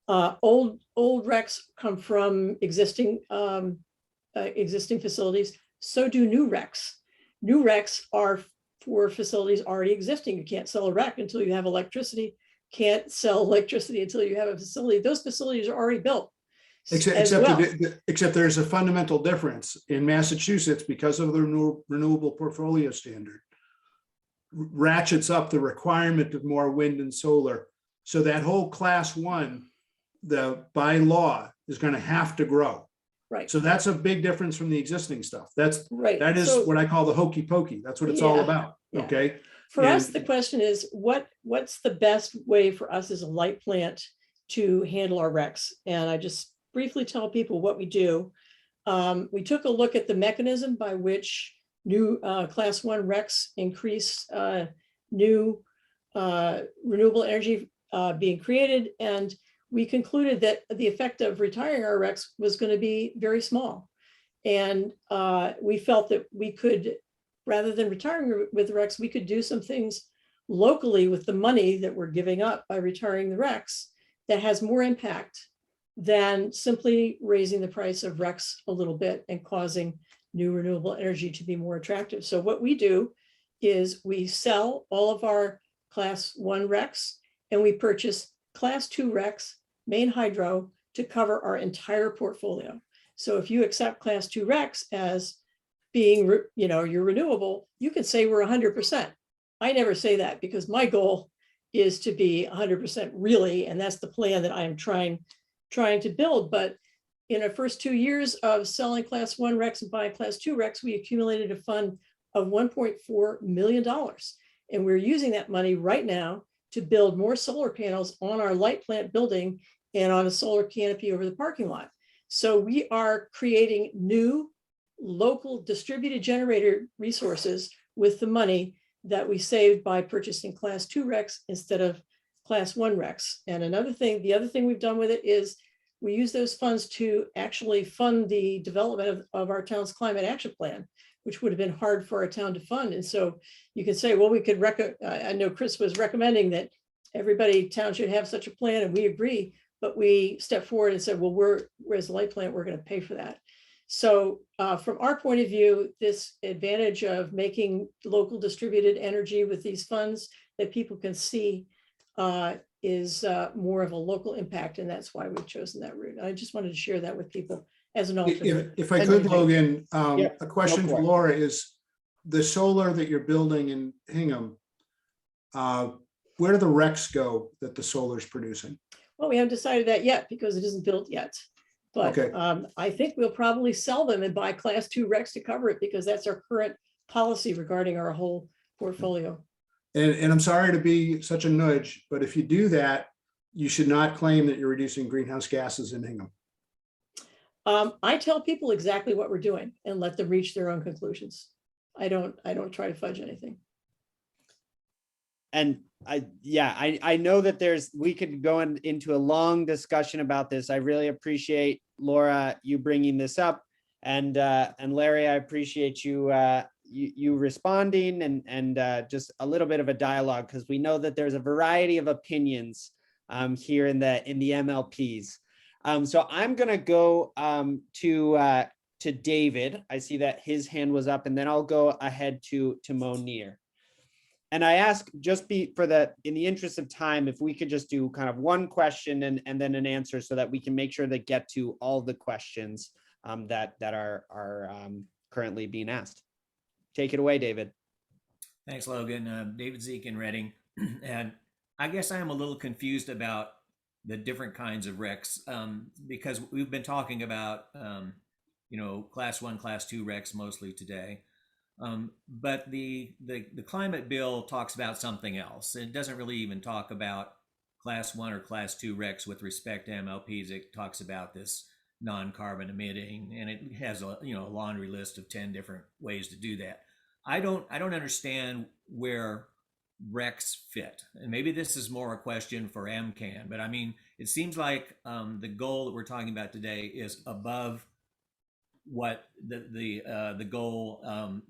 old recs come from existing facilities. So do new recs. New recs are for facilities already existing. You can't sell a rec until you have electricity. Can't sell electricity until you have a facility. Those facilities are already built. Except there's a fundamental difference in Massachusetts because of the renewable portfolio standard. Ratchets up the requirement of more wind and solar. So that whole class one, by law, is going to have to grow. Right. So that's a big difference from the existing stuff. That is So, what I call the hokey pokey. That's what it's all about. yeah. Okay. For us, the question is, what's the best way for us as a light plant to handle our recs? And I just briefly tell people what we do. We took a look at the mechanism by which new class one recs increase new renewable energy being created. And we concluded that the effect of retiring our recs was going to be very small. And we felt that we could, rather than retiring with recs, we could do some things locally with the money that we're giving up by retiring the recs that has more impact than simply raising the price of recs a little bit and causing new renewable energy to be more attractive. So what we do is we sell all of our class one recs and we purchase class two recs, main hydro, to cover our entire portfolio. So if you accept class two recs as being, your renewable, you can say we're 100%. I never say that because my goal is to be 100% really, and that's the plan that I'm trying to build. But in our first 2 years of selling class one recs and buying class two recs, we accumulated a fund of $1.4 million. And we're using that money right now to build more solar panels on our light plant building and on a solar canopy over the parking lot. So we are creating new local distributed generator resources with the money that we saved by purchasing class two recs instead of class one recs. And the other thing we've done with it is we use those funds to actually fund the development of our town's climate action plan, which would have been hard for our town to fund. And so you could say, well, we could, I know Chris was recommending that town should have such a plan, and we agree, but we stepped forward and said, well, we're as a light plant, we're going to pay for that. So from our point of view, this advantage of making local distributed energy with these funds that people can see is more of a local impact. And that's why we've chosen that route. I just wanted to share that with people as an alternate. If I could, Logan, Yeah, a question for Laura is, the solar that you're building in Hingham, where do the recs go that the solar is producing? Well, we haven't decided that yet because it isn't built yet. But Okay. I think we'll probably sell them and buy class two recs to cover it because that's our current policy regarding our whole portfolio. And I'm sorry to be such a nudge, but if you do that, you should not claim that you're reducing greenhouse gases in Hingham. I tell people exactly what we're doing and let them reach their own conclusions. I don't try to fudge anything. And I know that we could go into a long discussion about this. I really appreciate, Laura, you bringing this up, and Larry, I appreciate you responding and just a little bit of a dialogue, because we know that there's a variety of opinions here in the MLPs. So I'm gonna go to David. I see that his hand was up, and then I'll go ahead to Monier. And I ask, just in the interest of time, if we could just do kind of one question and then an answer, so that we can make sure to get to all the questions that are currently being asked. Take it away, David. Thanks, Logan. David Zeke in Reading. And I guess I am a little confused about the different kinds of recs, because we've been talking about, class one, class two recs mostly today. But the climate bill talks about something else. It doesn't really even talk about class one or class two recs with respect to MLPs. It talks about this non-carbon emitting, and it has a laundry list of 10 different ways to do that. I don't understand where recs fit? And maybe this is more a question for MCAN, but I mean, it seems like the goal that we're talking about today is above what the goal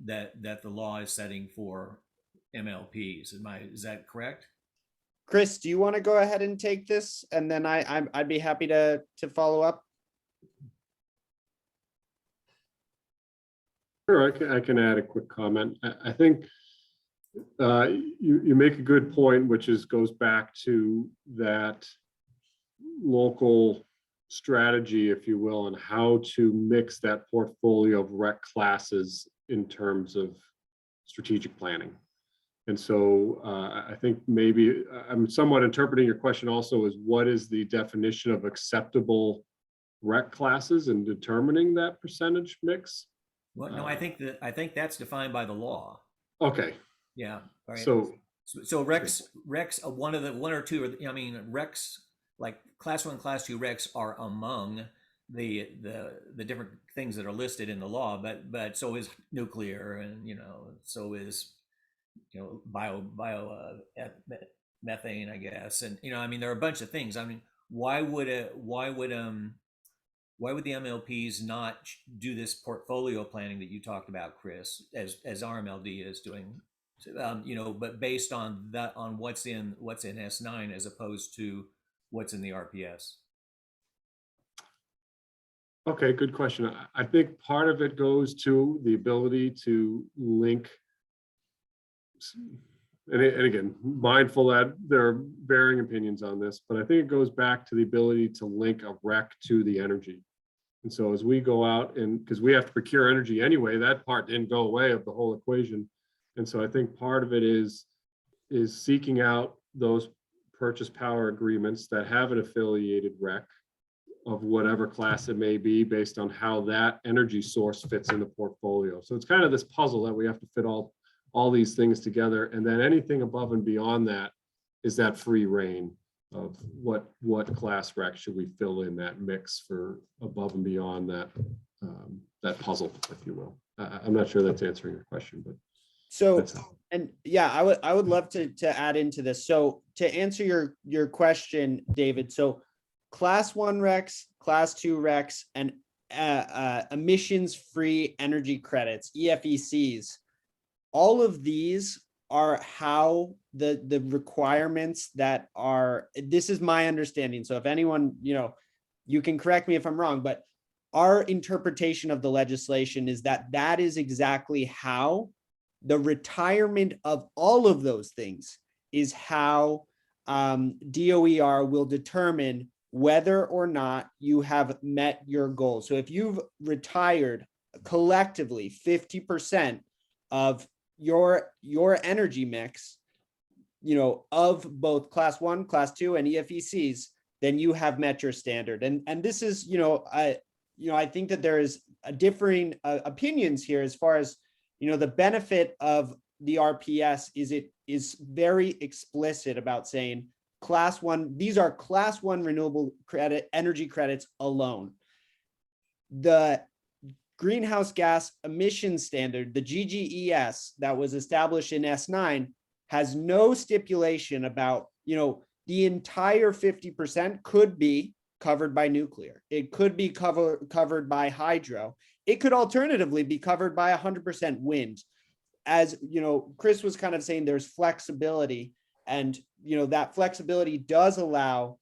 that the law is setting for MLPs. Is that correct? Chris, do you want to go ahead and take this? And then I'd be happy to follow up. Sure, I can add a quick comment. I think you make a good point, which goes back to that local strategy, if you will, and how to mix that portfolio of rec classes in terms of strategic planning. And so I think maybe I'm somewhat interpreting your question also as what is the definition of acceptable rec classes and determining that percentage mix? Well, no, I think that's defined by the law. Okay. Yeah. Right. So recs, one or two, I mean, recs, like class 1, class 2 recs are among the different things that are listed in the law, but so is nuclear, and so is bio methane, I guess, and I mean there are a bunch of things. I mean, why would the MLPs not do this portfolio planning that you talked about, Chris, as RMLD is doing? But based on what's in S9 as opposed to what's in the RPS. Okay, good question. I think part of it goes to the ability to link, and again, mindful that there are varying opinions on this, but I think it goes back to the ability to link a rec to the energy. And so as we go out, and because we have to procure energy anyway, that part didn't go away of the whole equation. And so I think part of it is seeking out those purchase power agreements that have an affiliated rec of whatever class it may be based on how that energy source fits in the portfolio. So it's kind of this puzzle that we have to fit all these things together. And then anything above and beyond that is that free reign of what class rec should we fill in that mix for above and beyond that puzzle, if you will. I'm not sure that's answering your question, but so, and yeah, I would love to add into this. So to answer your question, David, so class 1 recs, class 2 recs, and emissions free energy credits, EFECs, all of these are how the requirements that are, this is my understanding. So if anyone, you can correct me if I'm wrong, but our interpretation of the legislation is that is exactly how the retirement of all of those things is how DOER will determine whether or not you have met your goal. So if you've retired collectively 50% of your energy mix, of both class 1, class 2, and EFECs, then you have met your standard. And this is, I think that there is a differing opinions here as far as, the benefit of the RPS is very explicit about saying class 1, these are class 1 renewable energy credits alone. The greenhouse gas emission standard, the GGES that was established in S9, has no stipulation about, the entire 50% could be covered by nuclear. It could be covered by hydro. It could alternatively be covered by 100% wind. As Chris was kind of saying, there's flexibility, and that flexibility does allow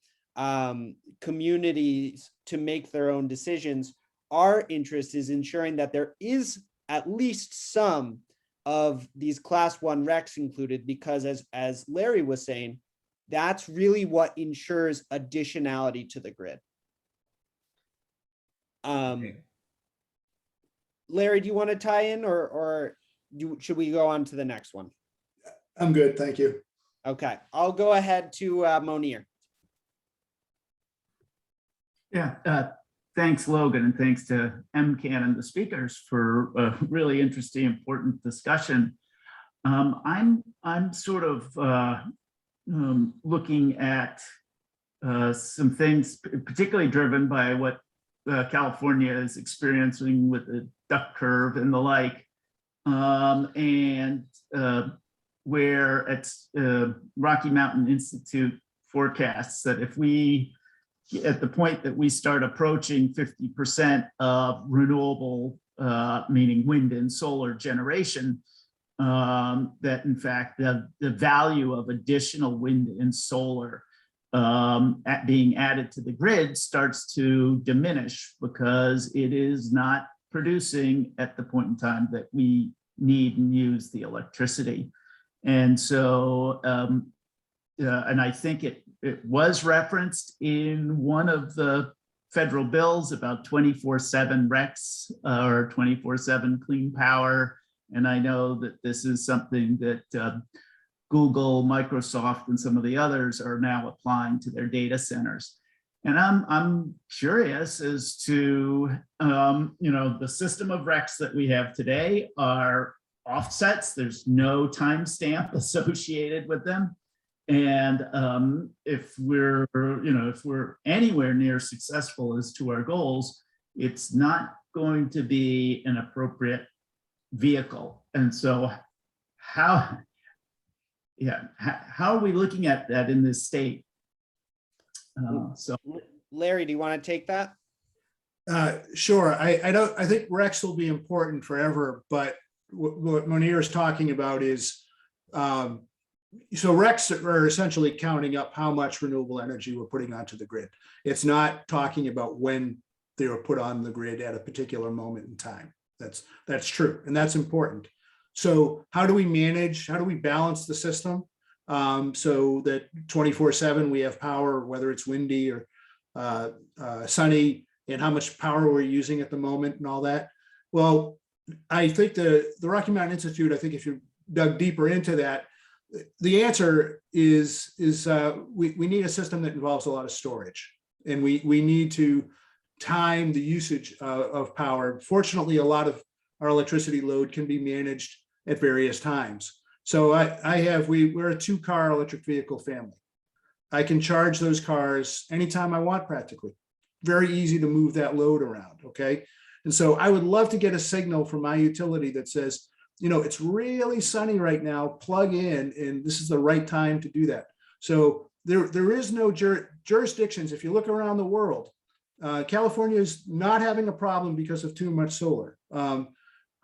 communities to make their own decisions. Our interest is ensuring that there is at least some of these class 1 recs included, because as Larry was saying, that's really what ensures additionality to the grid. Okay. Larry, do you want to tie in, or should we go on to the next one? I'm good, thank you. Okay, I'll go ahead to Monir. Yeah, thanks, Logan, and thanks to MCAN and the speakers for a really interesting, important discussion. I'm sort of looking at some things, particularly driven by what California is experiencing with the duck curve and the like, and where it's Rocky Mountain Institute forecasts that if we, at the point that we start approaching 50% of renewable, meaning wind and solar generation, that in fact the value of additional wind and solar being added to the grid starts to diminish because it is not producing at the point in time that we need and use the electricity. And so, and I think it was referenced in one of the federal bills about 24/7 RECs or 24/7 clean power. And I know that this is something that Google, Microsoft, and some of the others are now applying to their data centers. And I'm curious as to, the system of RECs that we have today are offsets. There's no timestamp associated with them. And if we're anywhere near successful as to our goals, it's not going to be an appropriate vehicle. And so how are we looking at that in this state? Larry, do you want to take that? Sure. I think RECs will be important forever, but what Munir is talking about is, so RECs are essentially counting up how much renewable energy we're putting onto the grid. It's not talking about when they were put on the grid at a particular moment in time. That's true, and that's important. So how do we balance the system so that 24/7 we have power, whether it's windy or sunny, and how much power we're using at the moment and all that? Well, I think the Rocky Mountain Institute, I think if you dug deeper into that, the answer is we need a system that involves a lot of storage, and we need to time the usage of power. Fortunately, a lot of our electricity load can be managed at various times. So we're a 2-car electric vehicle family. I can charge those cars anytime I want, practically. Very easy to move that load around, okay? And so I would love to get a signal from my utility that says, it's really sunny right now, plug in, and this is the right time to do that. So there is no jurisdictions. If you look around the world, California is not having a problem because of too much solar.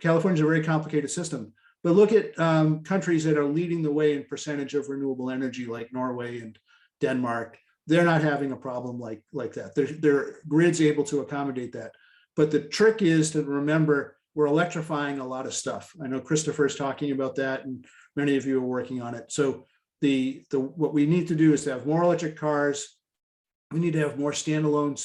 California is a very complicated system, but look at countries that are leading the way in percentage of renewable energy, like Norway and Denmark. They're not having a problem like that. Their grid's able to accommodate that. But the trick is to remember we're electrifying a lot of stuff. I know Christopher's talking about that, and many of you are working on it. So what we need to do is to have more electric cars. We need to have more standalone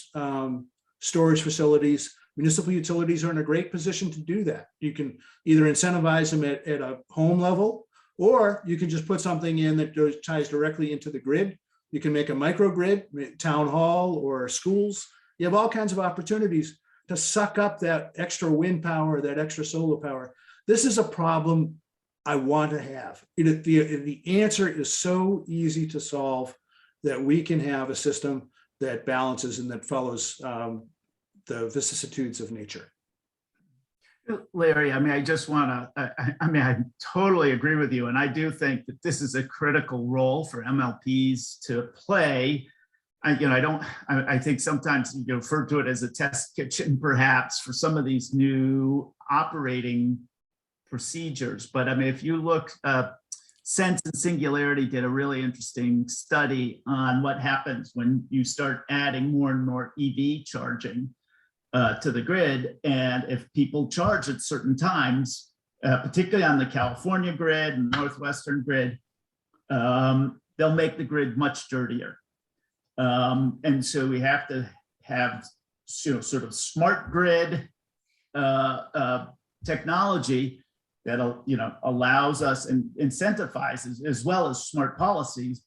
storage facilities. Municipal utilities are in a great position to do that. You can either incentivize them at a home level, or you can just put something in that ties directly into the grid. You can make a microgrid, town hall or schools. You have all kinds of opportunities to suck up that extra wind power, that extra solar power. This is a problem I want to have. The answer is so easy to solve that we can have a system that balances and that follows the vicissitudes of nature. Larry, I just want to, I totally agree with you. And I do think that this is a critical role for MLPs to play. I think sometimes you refer to it as a test kitchen, perhaps, for some of these new operating procedures. But if you look, Sense and Singularity did a really interesting study on what happens when you start adding more and more EV charging to the grid. And if people charge at certain times, particularly on the California grid and Northwestern grid, they'll make the grid much dirtier. And so we have to have sort of smart grid technology that allows us and incentivizes, as well as smart policies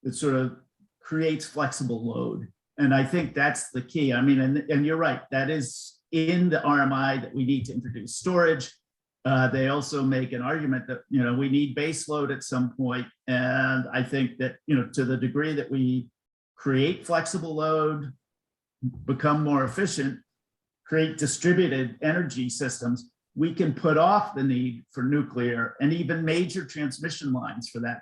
that sort of creates flexible load. And I think that's the key. And you're right, that is in the RMI that we need to introduce storage. They also make an argument that, we need base load at some point. And I think that, to the degree that we create flexible load, become more efficient, create distributed energy systems, we can put off the need for nuclear and even major transmission lines for that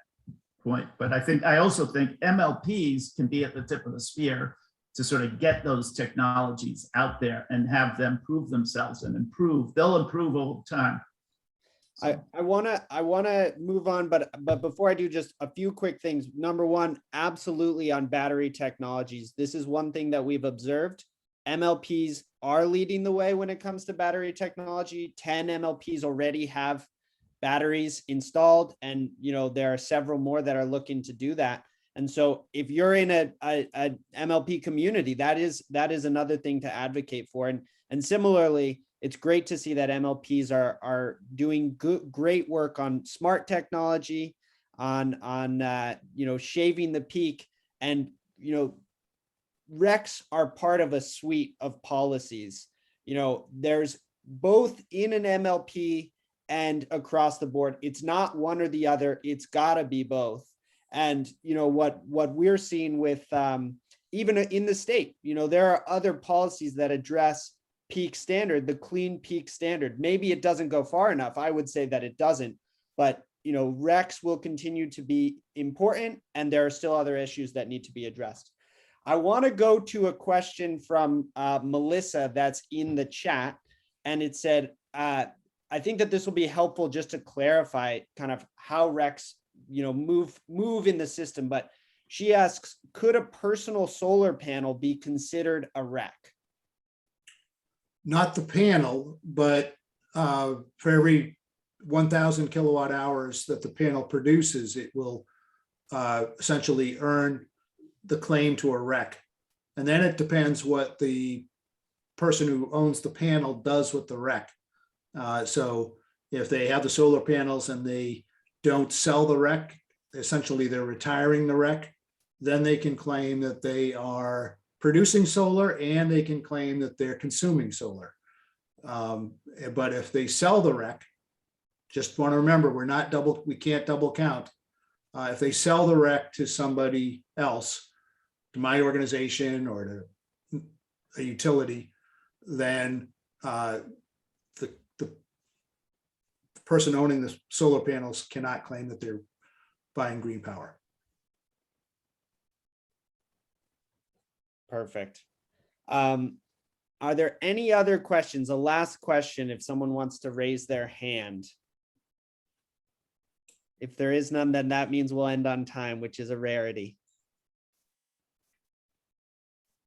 point. But I also think MLPs can be at the tip of the spear to sort of get those technologies out there and have them prove themselves and improve. They'll improve over time. So, I wanna move on, but before I do, just a few quick things. Number one, absolutely on battery technologies. This is one thing that we've observed. MLPs are leading the way when it comes to battery technology. 10 MLPs already have batteries installed, and there are several more that are looking to do that. And so if you're in a MLP community, that is another thing to advocate for. And similarly, it's great to see that MLPs are doing great work on smart technology, on shaving the peak, and RECs are part of a suite of policies. There's both in an MLP and across the board. It's not one or the other. It's got to be both. And what we're seeing with even in the state, there are other policies that address peak standard, the clean peak standard. Maybe it doesn't go far enough. I would say that it doesn't, but RECs will continue to be important, and there are still other issues that need to be addressed. I want to go to a question from Melissa that's in the chat, and it said, I think that this will be helpful just to clarify kind of how RECs move in the system. But she asks, could a personal solar panel be considered a REC? Not the panel, but for every 1,000 kilowatt hours that the panel produces, it will essentially earn the claim to a REC. And then it depends what the person who owns the panel does with the REC. So if they have the solar panels and they don't sell the REC, essentially they're retiring the REC, then they can claim that they are producing solar, and they can claim that they're consuming solar. But if they sell the REC, just want to remember, we can't double count. If they sell the REC to somebody else, to my organization or to a utility, then the person owning the solar panels cannot claim that they're buying green power. Perfect. Are there any other questions? A last question, if someone wants to raise their hand. If there is none, then that means we'll end on time, which is a rarity.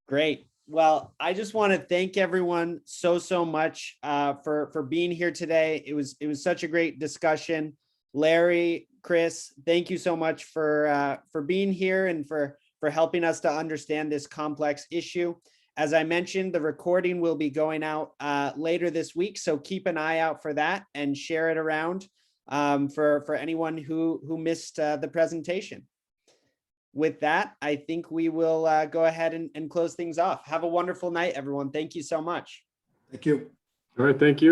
Great. Well, I just want to thank everyone so much for being here today. It was such a great discussion. Larry, Chris, thank you so much for being here and for helping us to understand this complex issue. As I mentioned, the recording will be going out later this week, so keep an eye out for that and share it around for anyone who missed the presentation. With that, I think we will go ahead and close things off. Have a wonderful night, everyone. Thank you so much. Thank you. All right, thank you.